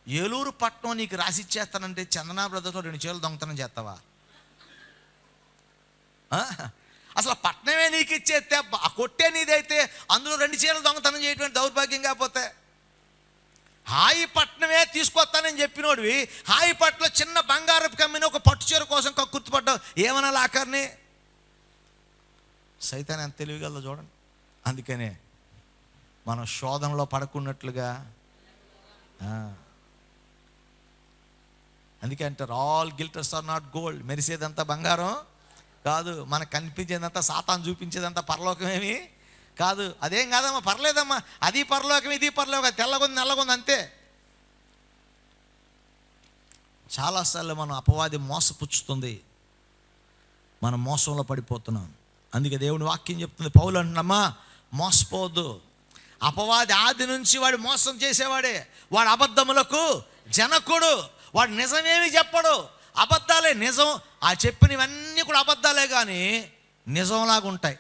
A: ఏలూరు పట్నం నీకు రాసిచ్చేస్తానంటే చందనా బ్రదర్స్లో 2 చీరలు దొంగతనం చేస్తావా? అసలు పట్నమే నీకు ఇచ్చేస్తే, కొట్టే నీదైతే అందులో 2 చీరలు దొంగతనం చేయటువంటి దౌర్భాగ్యం. కాకపోతే హాయిపట్నమే తీసుకొస్తానని చెప్పినోడివి, హాయిపట్నంలో చిన్న బంగారపు కమ్మిని ఒక పట్టు చీర కోసం కక్కుర్తిపడ్డావు. ఏమనాలి ఆఖరిని? సైతాన్ ఎంత తెలివిగలదో చూడండి. అందుకనే మనం శోధనలో పడకున్నట్లుగా, అందుకే అంటారు, ఆల్ గిల్టర్స్ ఆర్ నాట్ గోల్డ్. మెరిసేదంతా బంగారం కాదు, మనకు కనిపించేదంతా సాతాను చూపించేదంతా పరలోకమేమి కాదు. అదేం కాదమ్మా, పర్లేదమ్మా, అది పరలోకం ఇది పరలోకం, తెల్లగొంది నల్లగొంది అంతే. చాలాసార్లు మనం అపవాది మోసపుచ్చుతుంది, మనం మోసంలో పడిపోతున్నాం. అందుకే దేవుని వాక్యం చెప్తుంది, పౌలు అంటున్నామా, మోసపోవద్దు. అపవాది ఆది నుంచి వాడు మోసం చేసేవాడే. వాడు అబద్ధములకు జనకుడు. వాడు నిజమేమి చెప్పడు, అబద్ధాలే నిజం. ఆ చెప్పినవన్నీ కూడా అబద్ధాలే కానీ నిజంలాగా ఉంటాయి.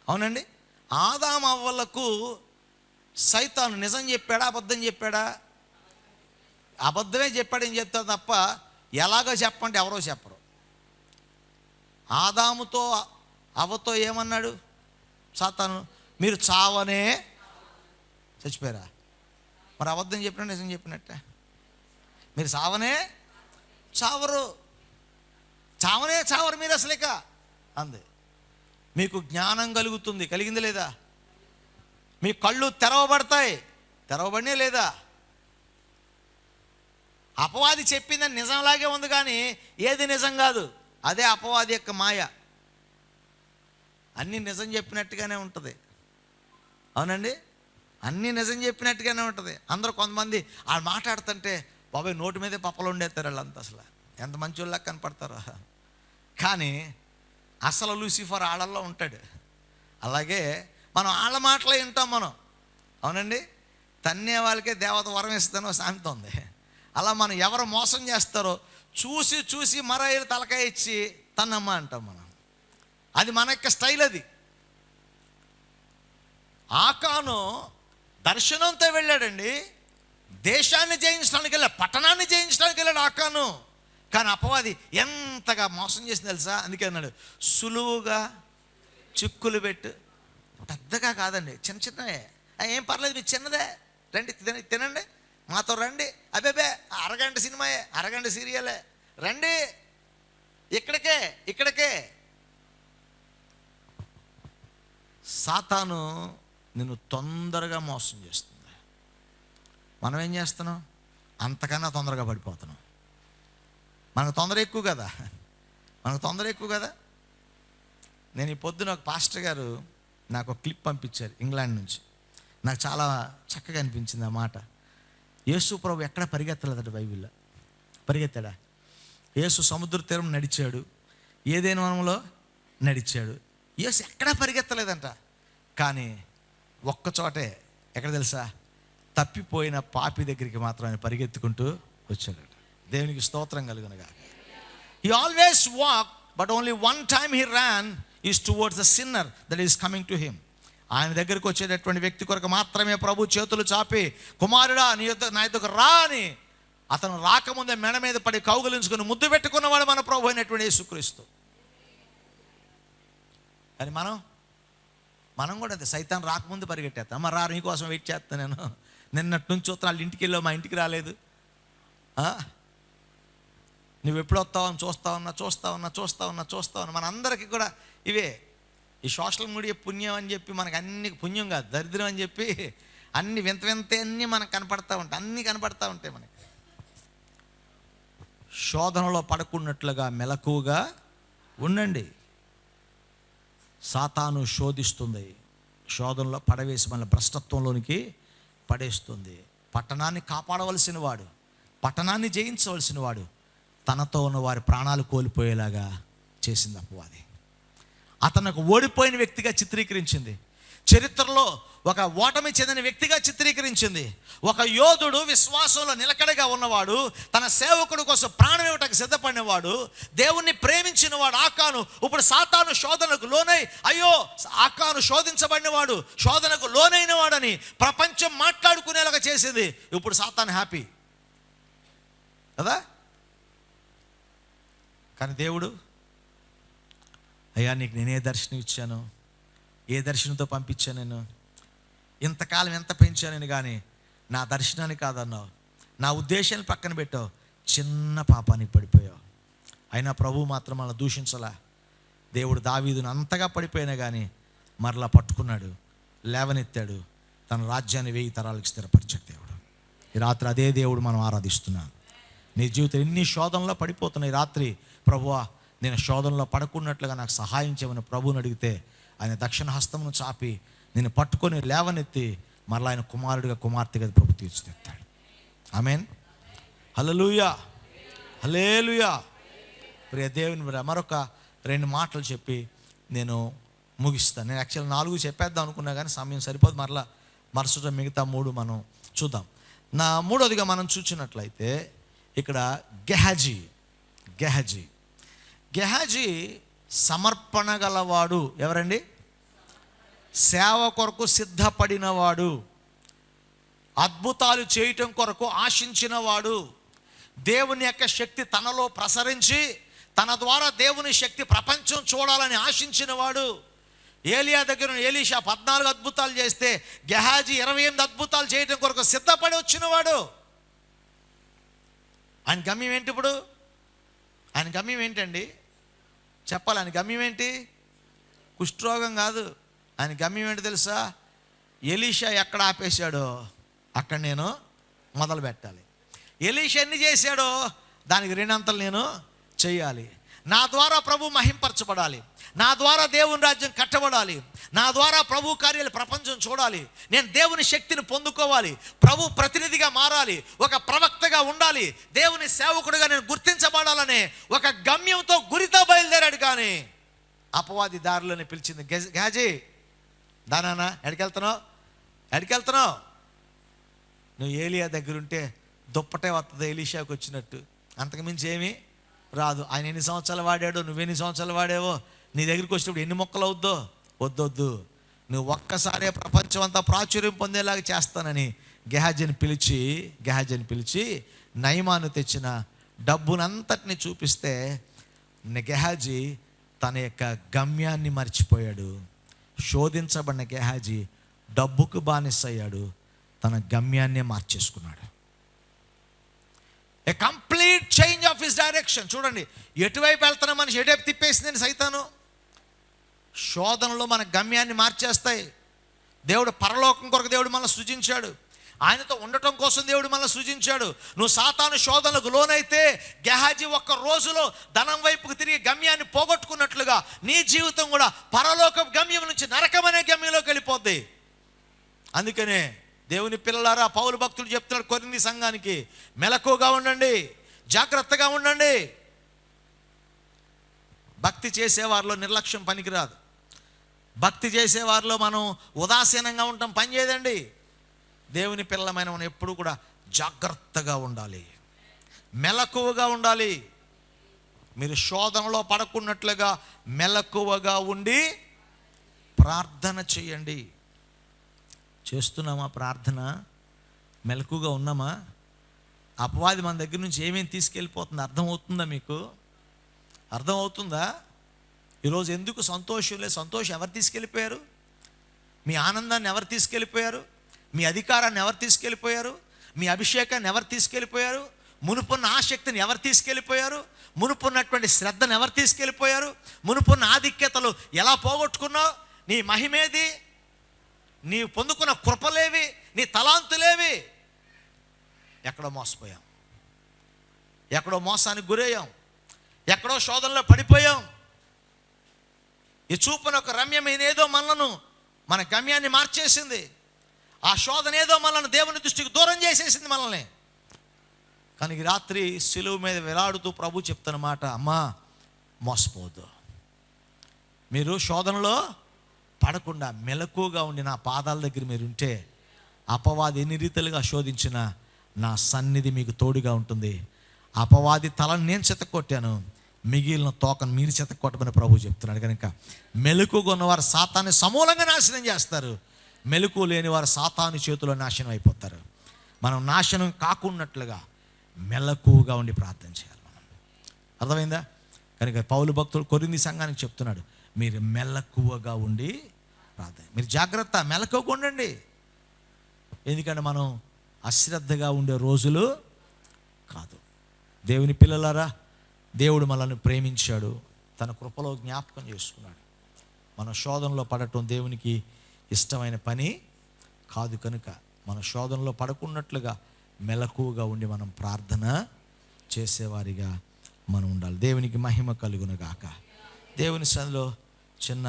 A: అవునండి? ఆదాము అవ్వలకు సైతాను నిజం చెప్పాడా, అబద్ధం చెప్పాడా? అబద్ధమే చెప్పాడు. ఏం చెప్తాడు తప్ప ఎలాగో చెప్పంటే ఎవరో చెప్పరు. ఆదాముతో అవ్వతో ఏమన్నాడు సాతాను? మీరు చావనే చచ్చిపోయారా? మరి అబద్ధం చెప్పినా నిజం చెప్పినట్టే. మీరు చావనే చావరు మీరు అసలు. ఇక అంది, మీకు జ్ఞానం కలుగుతుంది, కలిగింది లేదా? మీ కళ్ళు తెరవబడినే లేదా? అపవాది చెప్పిందని నిజంలాగే ఉంది, కానీ ఏది నిజం కాదు. అదే అపవాది యొక్క మాయ. అన్నీ నిజం చెప్పినట్టుగానే ఉంటుంది. అవునండి? అన్నీ నిజం చెప్పినట్టుగానే ఉంటుంది. అందరూ కొంతమంది ఆ మాట్లాడుతుంటే బాబాయ్ నోటి మీదే పప్పలు ఉండేస్తారు వాళ్ళంతా. అసలు ఎంత మంచోళ్ళ కనపడతారో. కానీ అసలు లూసిఫర్ ఆళ్ళల్లో ఉంటాడు. అలాగే మనం ఆళ్ళ మాటలే వింటాం మనం. అవునండి? తన్నే వాళ్ళకే దేవత వరం ఇస్తానో సామెత ఉంది. అలా మనం ఎవరు మోసం చేస్తారో చూసి చూసి మరో తలకాయ ఇచ్చి తన్నమ్మ అంటాం మనం. అది మన యొక్క స్టైల్. అది ఆకాను దర్శనంతో వెళ్ళాడండి, దేశాన్ని జయించడానికి వెళ్ళాడు, పట్టణాన్ని జయించడానికి వెళ్ళాడు ఆకాను. కానీ అపవాది ఎంతగా మోసం చేసింది తెలుసా? అందుకే అన్నాడు, సులువుగా చిక్కులు పెట్టు. పెద్దగా కాదండి, చిన్న చిన్నవే. ఏం పర్లేదు, మీరు చిన్నదే, రండి తినండి, మాతో రండి. అబ్బే అరగంట సినిమాయే, అరగంట సీరియలే, రండి ఇక్కడికే. సాతాను నిన్ను తొందరగా మోసం చేస్తుంది. మనం ఏం చేస్తున్నాం? అంతకన్నా తొందరగా పడిపోతున్నాం. మనకు తొందర ఎక్కువ కదా. నేను ఈ పొద్దున ఒక పాస్టర్ గారు నాకు ఒక క్లిప్ పంపించారు ఇంగ్లాండ్ నుంచి. నాకు చాలా చక్కగా అనిపించింది ఆ మాట. యేసు ప్రభు ఎక్కడ పరిగెత్తలేదట బైబిల్లో. పరిగెత్తాడా? యేసు సముద్ర తీరం నడిచాడు, ఏదైనా వనంలో నడిచాడు. యేసు ఎక్కడా పరిగెత్తలేదంట. కానీ ఒక్కచోటే, ఎక్కడ తెలుసా? తప్పిపోయిన పాపి దగ్గరికి మాత్రం ఆయన పరిగెత్తుకుంటూ వచ్చాడట. దేవునికి స్తోత్రం కలుగునుగా. He always walked, but only one time he ran is towards the sinner that is coming to him. ఆయన దగ్గరికి వచ్చేటటువంటి వ్యక్తి కొరకు మాత్రమే ప్రభు చేతులు చాపి, కుమారుడా నా యొద్దకు రా అని, అతను రాకముందే మెడ మీద పడి కౌగులించుకుని ముద్దు పెట్టుకున్నవాడు మన ప్రభు అయినటువంటి యేసుక్రీస్తు. కానీ మనం కూడా అంతే. సైతాన్ రాకముందు పరిగెట్టేస్తాం. అమ్మ రా, నీకోసం వెయిట్ చేస్తాను నేను, నిన్నటి నుంచి చూస్తాను, వాళ్ళ ఇంటికి వెళ్ళావు, మా ఇంటికి రాలేదు, నువ్వు ఎప్పుడు వస్తావు అని చూస్తా ఉన్నా. మనందరికీ కూడా ఇవే ఈ సోషల్ మీడియా పుణ్యం అని చెప్పి మనకు అన్ని పుణ్యం కాదు, దరిద్రం అని చెప్పి అన్ని వింత అన్నీ మనకు కనపడతా ఉంటాయి. మనకి శోధనలో పడకున్నట్లుగా మెలకువగా ఉండండి. సాతాను శోధిస్తుంది, శోధనలో పడవేసి మన భ్రష్టత్వంలోనికి పడేస్తుంది. పట్టణాన్ని కాపాడవలసిన వాడు, పట్టణాన్ని జయించవలసిన వాడు తనతో ఉన్న వారి ప్రాణాలు కోల్పోయేలాగా చేసింది అపవాది. అతనికి ఓడిపోయిన వ్యక్తిగా చిత్రీకరించింది, చరిత్రలో ఒక ఓటమి చెందిన వ్యక్తిగా చిత్రీకరించింది. ఒక యోధుడు, విశ్వాసంలో నిలకడగా ఉన్నవాడు, తన సేవకుడి కోసం ప్రాణం ఇవ్వటానికి సిద్ధపడినవాడు, దేవుణ్ణి ప్రేమించినవాడు ఆకాను. ఇప్పుడు సాతాను శోధనకు లోనై, అయ్యో ఆకాను శోధించబడినవాడు, శోధనకు లోనైన వాడని ప్రపంచం మాట్లాడుకునేలాగా చేసింది. ఇప్పుడు సాతాను హ్యాపీ కదా. కానీ దేవుడు, అయ్యా నీకు నేనే దర్శనం ఇచ్చాను, ఏ దర్శనంతో పంపించాను, నేను ఇంతకాలం ఎంత పెంచాను కానీ నా దర్శనాన్ని కాదన్నావు, నా ఉద్దేశాన్ని పక్కన పెట్టావు, చిన్న పాపానికి పడిపోయావు. అయినా ప్రభువు మాత్రం మనల్ని దూషించలా. దేవుడు దావీదును అంతగా పడిపోయినా కానీ మరలా పట్టుకున్నాడు, లేవనెత్తాడు, తన రాజ్యాన్ని 1000 తరాలకు స్థిరపరిచాడు దేవుడు. ఈ రాత్రి అదే దేవుడు మనం ఆరాధిస్తున్నాం. నీ జీవితం ఎన్ని శోధనలో పడిపోతున్నాయి. రాత్రి ప్రభువా నేను శోధనలో పడకున్నట్లుగా నాకు సహాయం చేయమని ప్రభువుని అడిగితే ఆయన దక్షిణ హస్తమును చాపి నేను పట్టుకొని లేవనెత్తి మరలా ఆయన కుమారుడిగా కుమార్తెగా ప్రభు తీర్చిదిద్దాడు. ఆమేన్, హల్లెలూయా, హల్లెలూయా. ప్రియ దేవుని మరొక 2 మాటలు చెప్పి నేను ముగిస్తాను. నేను యాక్చువల్ 4 చెప్పేద్దాం అనుకున్నా కానీ సమయం సరిపోదు. మరుసట మిగతా 3 మనం చూద్దాం. నా 3వదిగా మనం చూసినట్లయితే ఇక్కడ గెహజీ సమర్పణ గలవాడు. ఎవరండి? సేవ కొరకు సిద్ధపడినవాడు, అద్భుతాలు చేయటం కొరకు ఆశించినవాడు, దేవుని యొక్క శక్తి తనలో ప్రసరించి తన ద్వారా దేవుని శక్తి ప్రపంచం చూడాలని ఆశించినవాడు. ఏలియా దగ్గర ఎలీషా 14 అద్భుతాలు చేస్తే గెహాజీ 28 అద్భుతాలు చేయటం కొరకు సిద్ధపడి వచ్చినవాడు. ఆయన గమ్యం ఏంటి? ఇప్పుడు ఆయన గమ్యం ఏంటండి? చెప్పాలి. ఆయన గమ్యం ఏంటి? కుష్ఠరోగం కాదు. ఆయన గమ్యం ఏంటి తెలుసా? ఎలీషా ఎక్కడ ఆపేశాడో అక్కడ నేను మొదలు పెట్టాలి. ఎలీషా ఎన్ని చేశాడో దానికి 2 అంతలు నేను చేయాలి. నా ద్వారా ప్రభు మహింపరచబడాలి, నా ద్వారా దేవుని రాజ్యం కట్టబడాలి, నా ద్వారా ప్రభు కార్యాలు ప్రపంచం చూడాలి, నేను దేవుని శక్తిని పొందుకోవాలి, ప్రభు ప్రతినిధిగా మారాలి, ఒక ప్రవక్తగా ఉండాలి, దేవుని సేవకుడిగా నేను గుర్తించబడాలనే ఒక గమ్యంతో గురితో బయలుదేరాడు. కానీ అపవాది దారిలోనే పిలిచింది, గెహాజీ దానా ఎడికెళ్తున్నావు నువ్వు ఏలియా దగ్గర ఉంటే దుప్పటే వస్తుంది ఎలీషాకు వచ్చినట్టు, అంతకుమించి ఏమీ రాదు. ఆయన ఎన్ని సంవత్సరాలు వాడాడో, నువ్వెన్ని సంవత్సరాలు వాడావో, నీ దగ్గరికి వచ్చినప్పుడు ఎన్ని మొక్కలు అవుద్దో. వద్దొద్దు, నువ్వు ఒక్కసారే ప్రపంచం అంతా ప్రాచుర్యం పొందేలాగా చేస్తానని గెహాజీని పిలిచి నయమాను తెచ్చిన డబ్బునంతటిని చూపిస్తే గెహాజీ తన యొక్క గమ్యాన్ని మర్చిపోయాడు. శోధించబడిన గెహాజీ డబ్బుకు బానిసయ్యాడు, తన గమ్యాన్నే మార్చేసుకున్నాడు. A complete change of his direction. చూడండి, ఎటువైపు వెళ్తున్న మనిషి ఎటువైపు తిప్పేసిందని సైతాను. శోధనలో మన గమ్యాన్ని మార్చేస్తాయి. దేవుడు పరలోకం కొరకు దేవుడు మనల్ని సృజించాడు, ఆయనతో ఉండటం కోసం దేవుడు మనల్ని సృజించాడు. నువ్వు సాతాను శోధనలకు లోనైతే గెహాజీ ఒక్క రోజులో ధనం వైపుకు తిరిగి గమ్యాన్ని పోగొట్టుకున్నట్లుగా నీ జీవితం కూడా పరలోక గమ్యం నుంచి నరకమనే గమ్యంలోకి వెళ్ళిపోద్ది. అందుకనే దేవుని పిల్లలారా, పౌలు భక్తుడు చెప్తున్నాడు కొరింథీ సంఘానికి, మెలకువగా ఉండండి, జాగ్రత్తగా ఉండండి. భక్తి చేసేవారిలో నిర్లక్ష్యం పనికిరాదు. భక్తి చేసేవారిలో మనం ఉదాసీనంగా ఉంటాం, పని చేయదండి. దేవుని పిల్లలమైన మనం ఎప్పుడు కూడా జాగ్రత్తగా ఉండాలి, మెలకువగా ఉండాలి. మీరు శోధనలో పడకున్నట్లుగా మెలకువగా ఉండి ప్రార్థన చేయండి. చేస్తున్నామా ప్రార్థన? మెలకుగా ఉన్నామా? అపవాది మన దగ్గర నుంచి ఏమేమి తీసుకెళ్ళిపోతుంది అర్థమవుతుందా? మీకు అర్థమవుతుందా? ఈరోజు ఎందుకు సంతోషం లేదు? సంతోషం ఎవరు తీసుకెళ్ళిపోయారు? మీ ఆనందాన్ని ఎవరు తీసుకెళ్ళిపోయారు? మీ అధికారాన్ని ఎవరు తీసుకెళ్ళిపోయారు? మీ అభిషేకాన్ని ఎవరు తీసుకెళ్ళిపోయారు? మునుపున్న ఆసక్తిని ఎవరు తీసుకెళ్ళిపోయారు? మునుపున్నటువంటి శ్రద్ధను ఎవరు తీసుకెళ్ళిపోయారు? మునుపున్న ఆధిక్యతలు ఎలా పోగొట్టుకున్నావు? నీ మహిమేది? నీవు పొందుకున్న కృపలేవి? నీ తలాంతులేవి? ఎక్కడో మోసపోయాం, ఎక్కడో మోసానికి గురయ్యాం, ఎక్కడో శోధనలో పడిపోయాం. ఈ చూపున ఒక రమ్యమైన ఏదో మనలను, మన గమ్యాన్ని మార్చేసింది. ఆ శోధన ఏదో మనల్ని దేవుని దృష్టికి దూరం చేసేసింది మనల్ని. కానీ ఈ రాత్రి సిలువ మీద వేలాడుతూ ప్రభు చెప్తున్న మాట, అమ్మా మోసపోవద్దు. మీరు శోధనలో పడకుండా మెలకుగా ఉండి నా పాదాల దగ్గర మీరు ఉంటే, అపవాది ఎన్ని రీతిలుగా శోధించినా నా సన్నిధి మీకు తోడుగా ఉంటుంది. అపవాది తలను నేను చెతకొట్టాను, మిగిలిన తోకను మీరు చెతకొట్టమని ప్రభు చెప్తున్నాడు. కనుక మెలకుగా ఉన్నవారు సాతాన్ని సమూలంగా నాశనం చేస్తారు, మెలకు లేని వారు సాతాను చేతిలో నాశనం అయిపోతారు. మనం నాశనం కాకున్నట్లుగా మెలకుగా ఉండి ప్రార్థన చేయాలి. మనం అర్థమైందా? కనుక పౌలు భక్తుడు కొరింథీ సంఘానికి చెప్తున్నాడు, మీరు మెలకువగా ఉండి ప్రార్థన, మీరు జాగ్రత్త, మెలకువగా ఉండండి. ఎందుకంటే మనం అశ్రద్ధగా ఉండే రోజులు కాదు. దేవుని పిల్లలారా, దేవుడు మనల్ని ప్రేమించాడు, తన కృపలో జ్ఞాపకం చేసుకున్నాడు. మన శోధనలో పడటం దేవునికి ఇష్టమైన పని కాదు. కనుక మన శోధనలో పడకున్నట్లుగా మెలకువగా ఉండి మనం ప్రార్థన చేసేవారిగా మనం ఉండాలి. దేవునికి మహిమ కలుగునుగాక. దేవుని సన్నిధిలో చిన్న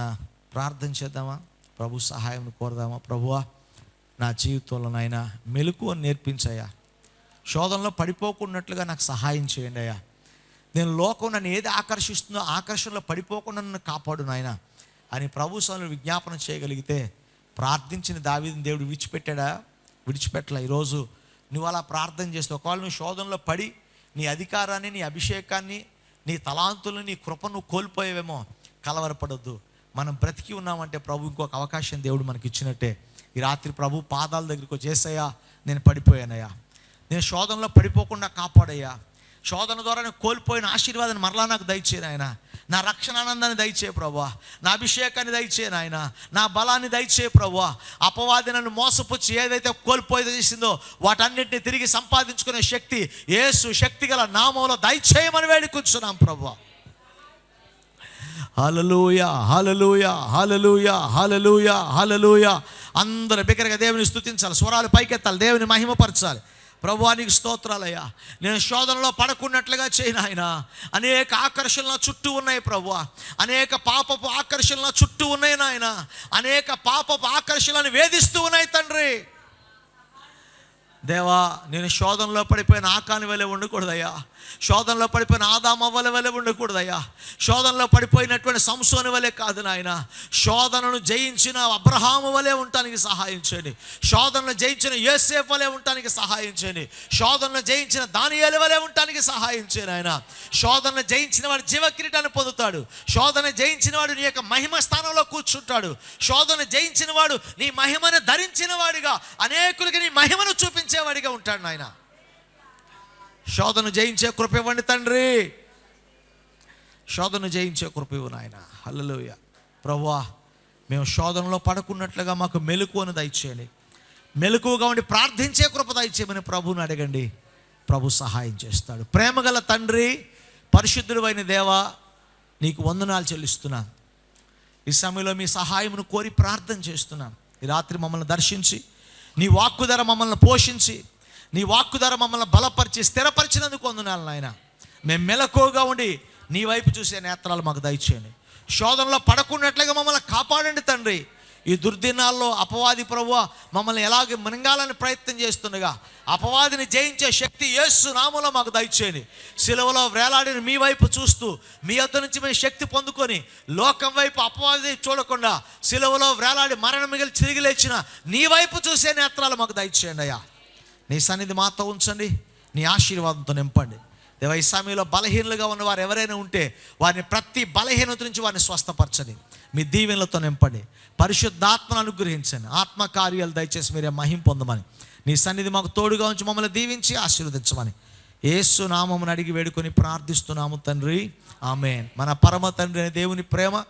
A: ప్రార్థన చేద్దామా? ప్రభు సహాయం కోరదామా? ప్రభువా, నా జీవితంలో నాయన మెలకువను నేర్పించయ్యా, శోధనలో పడిపోకున్నట్లుగా నాకు సహాయం చేయండి అయ్యా. నేను లోకం నన్ను ఏది ఆకర్షిస్తుందో ఆకర్షణలో పడిపోకుండా నన్ను కాపాడు నాయన అని ప్రభు సన్నిధిలో విజ్ఞాపన చేయగలిగితే, ప్రార్థించిన దావీదుని దేవుడు విడిచిపెట్టలే. ఈరోజు నువ్వు అలా ప్రార్థన చేస్తే, ఒకవేళ నువ్వు శోధనలో పడి నీ అధికారాన్ని, నీ అభిషేకాన్ని, నీ తలాంతులను, నీ కృపను కోల్పోయేవేమో, కలవరపడొద్దు. మనం బ్రతికి ఉన్నామంటే ప్రభు ఇంకొక అవకాశం దేవుడు మనకి ఇచ్చినట్టే. ఈ రాత్రి ప్రభు పాదాల దగ్గరికి వచ్చేసయ్యా, నేను పడిపోయానయ్యా, నేను శోధనలో పడిపోకుండా కాపాడయ్యా, శోధన ద్వారా నేను కోల్పోయిన ఆశీర్వాదాన్ని మరలా నాకు దయచేయను ఆయన, నా రక్షణ ఆనందాన్ని దయచేయ ప్రభువా, నా అభిషేకాన్ని దయచేయను ఆయన, నా బలాన్ని దయచేయ ప్రభువా. అపవాది నన్ను మోసపుచ్చి ఏదైతే కోల్పోయి చేసిందో వాటన్నిటిని తిరిగి సంపాదించుకునే శక్తి యేసు శక్తిగల నామంలో దయచేయమని వేడుకుంటున్నాం ప్రభువా. హల్లెలూయా, హల్లెలూయా, హల్లెలూయా, హల్లెలూయా, హల్లెలూయా. అందరూ బిగ్గరగా దేవుని స్తుతించాలి, స్వరాలు పైకెత్తాలి, దేవుని మహిమపరచాలి. ప్రభువా నీకు స్తోత్రాలయ్యా, నేను శోధనలో పడకున్నట్లుగా చేయను ఆయన. అనేక ఆకర్షణల చుట్టూ ఉన్నాయి ప్రభువా, అనేక పాపపు ఆకర్షణల చుట్టూ ఉన్నాయి నాయన, అనేక పాపపు ఆకర్షణలను వేధిస్తూ ఉన్నాయి తండ్రి. దేవా, నేను శోధనలో పడిపోయిన ఆకాని వలె ఉండకూడదయ్యా. శోధనలో పడిపోయిన ఆదామవ్వల వలె ఉండకూడదయ్యా. శోధనలో పడిపోయినటువంటి సంసోను వలె కాదు నాయన. శోధనను జయించిన అబ్రహాము వలె ఉండటానికి సహాయం చేయండి. శోధనను జయించిన యోసేపు వలె ఉండటానికి సహాయం చేయండి. శోధనను జయించిన దానియేలు వలె ఉండటానికి సహాయం చేయండి ఆయన. శోధనను జయించిన వాడు జీవకిరీటాన్ని పొందుతాడు. శోధన జయించిన వాడు నీ యొక్క మహిమ స్థానంలో కూర్చుంటాడు. శోధన జయించిన వాడు నీ మహిమను ధరించిన వాడిగా, అనేకులకి నీ మహిమను చూపించేవాడిగా ఉంటాడు నాయన. శోధన జయించే కృప ఇవ్వండి తండ్రి. శోధన జయించే కృప ఇవ్వు నాయన. హల్లెలూయా. ప్రభువా, మేము శోధనలో పడకున్నట్లుగా మాకు మెలకువను దయచేయండి. మెలకువగా ఉండి ప్రార్థించే కృప దయచేయమని ప్రభువుని అడగండి. ప్రభు సహాయం చేస్తాడు. ప్రేమగల తండ్రి, పరిశుద్ధుడు అయిన దేవా, నీకు వందనాలు చెల్లిస్తున్నాను. ఈ సమయంలో మీ సహాయమును కోరి ప్రార్థన చేస్తున్నాను. ఈ రాత్రి మమ్మల్ని దర్శించి, నీ వాక్కు ధర మమ్మల్ని పోషించి, నీ వాక్కు ధర మమ్మల్ని బలపరిచి స్థిరపరిచినందుకు వందనాలు నాయన. మేము మెలకువగా ఉండి నీ వైపు చూసే నేత్రాలు మాకు దయచేయండి. శోధనలో పడకున్నట్లుగా మమ్మల్ని కాపాడండి తండ్రి. ఈ దుర్దినాల్లో అపవాది ప్రభువా మమ్మల్ని ఎలాగ మింగాలని ప్రయత్నం చేస్తుండగా అపవాదిని జయించే శక్తి యేసు నామములో మాకు దయచేయండి. సిలువలో వేలాడిన మీ వైపు చూస్తూ మీ యొద్ద నుంచి మేము శక్తి పొందుకొని లోకం వైపు అపవాది చూడకుండా సిలువలో వేలాడి మరణం మిగిలి తిరిగి లేచిన నీ వైపు చూసే నేత్రాలు మాకు దయచేయండి అయ్యా. నీ సన్నిధి మాతో ఉంచండి. నీ ఆశీర్వాదంతో నింపండి దేవా. ఈ సమయంలో బలహీనులుగా ఉన్న వారు ఎవరైనా ఉంటే వారిని ప్రతి బలహీనత నుంచి వారిని స్వస్థపరచండి. మీ దీవెనలతో నింపండి. పరిశుద్ధాత్మను అనుగ్రహించండి. ఆత్మకార్యాలు దయచేసి మీరే మహిమ పొందమని, నీ సన్నిధి మాకు తోడుగా ఉంచి మమ్మల్ని దీవించి ఆశీర్వదించమని యేసు నామమును అడిగి వేడుకొని ప్రార్థిస్తున్నాము తండ్రి. ఆమేన్. మన పరమ తండ్రి అయిన దేవుని ప్రేమ,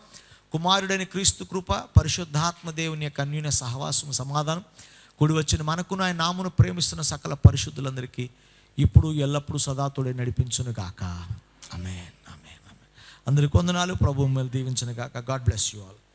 A: కుమారుడైన క్రీస్తు కృప, పరిశుద్ధాత్మ దేవుని యొక్క అన్యోన్య సహవాసం, సమాధానం కూడి వచ్చిన మనకును ఆయన నామమును ప్రేమిస్తున్న సకల పరిశుద్ధులందరికీ ఇప్పుడు ఎల్లప్పుడూ సదాతోడే నడిపించును గాక. ఆమేన్. ఆమేన్. ఆమేన్. అందరికీ వందనాలు. ప్రభువు మిమ్మల్ని దీవించును గాక. God bless you all.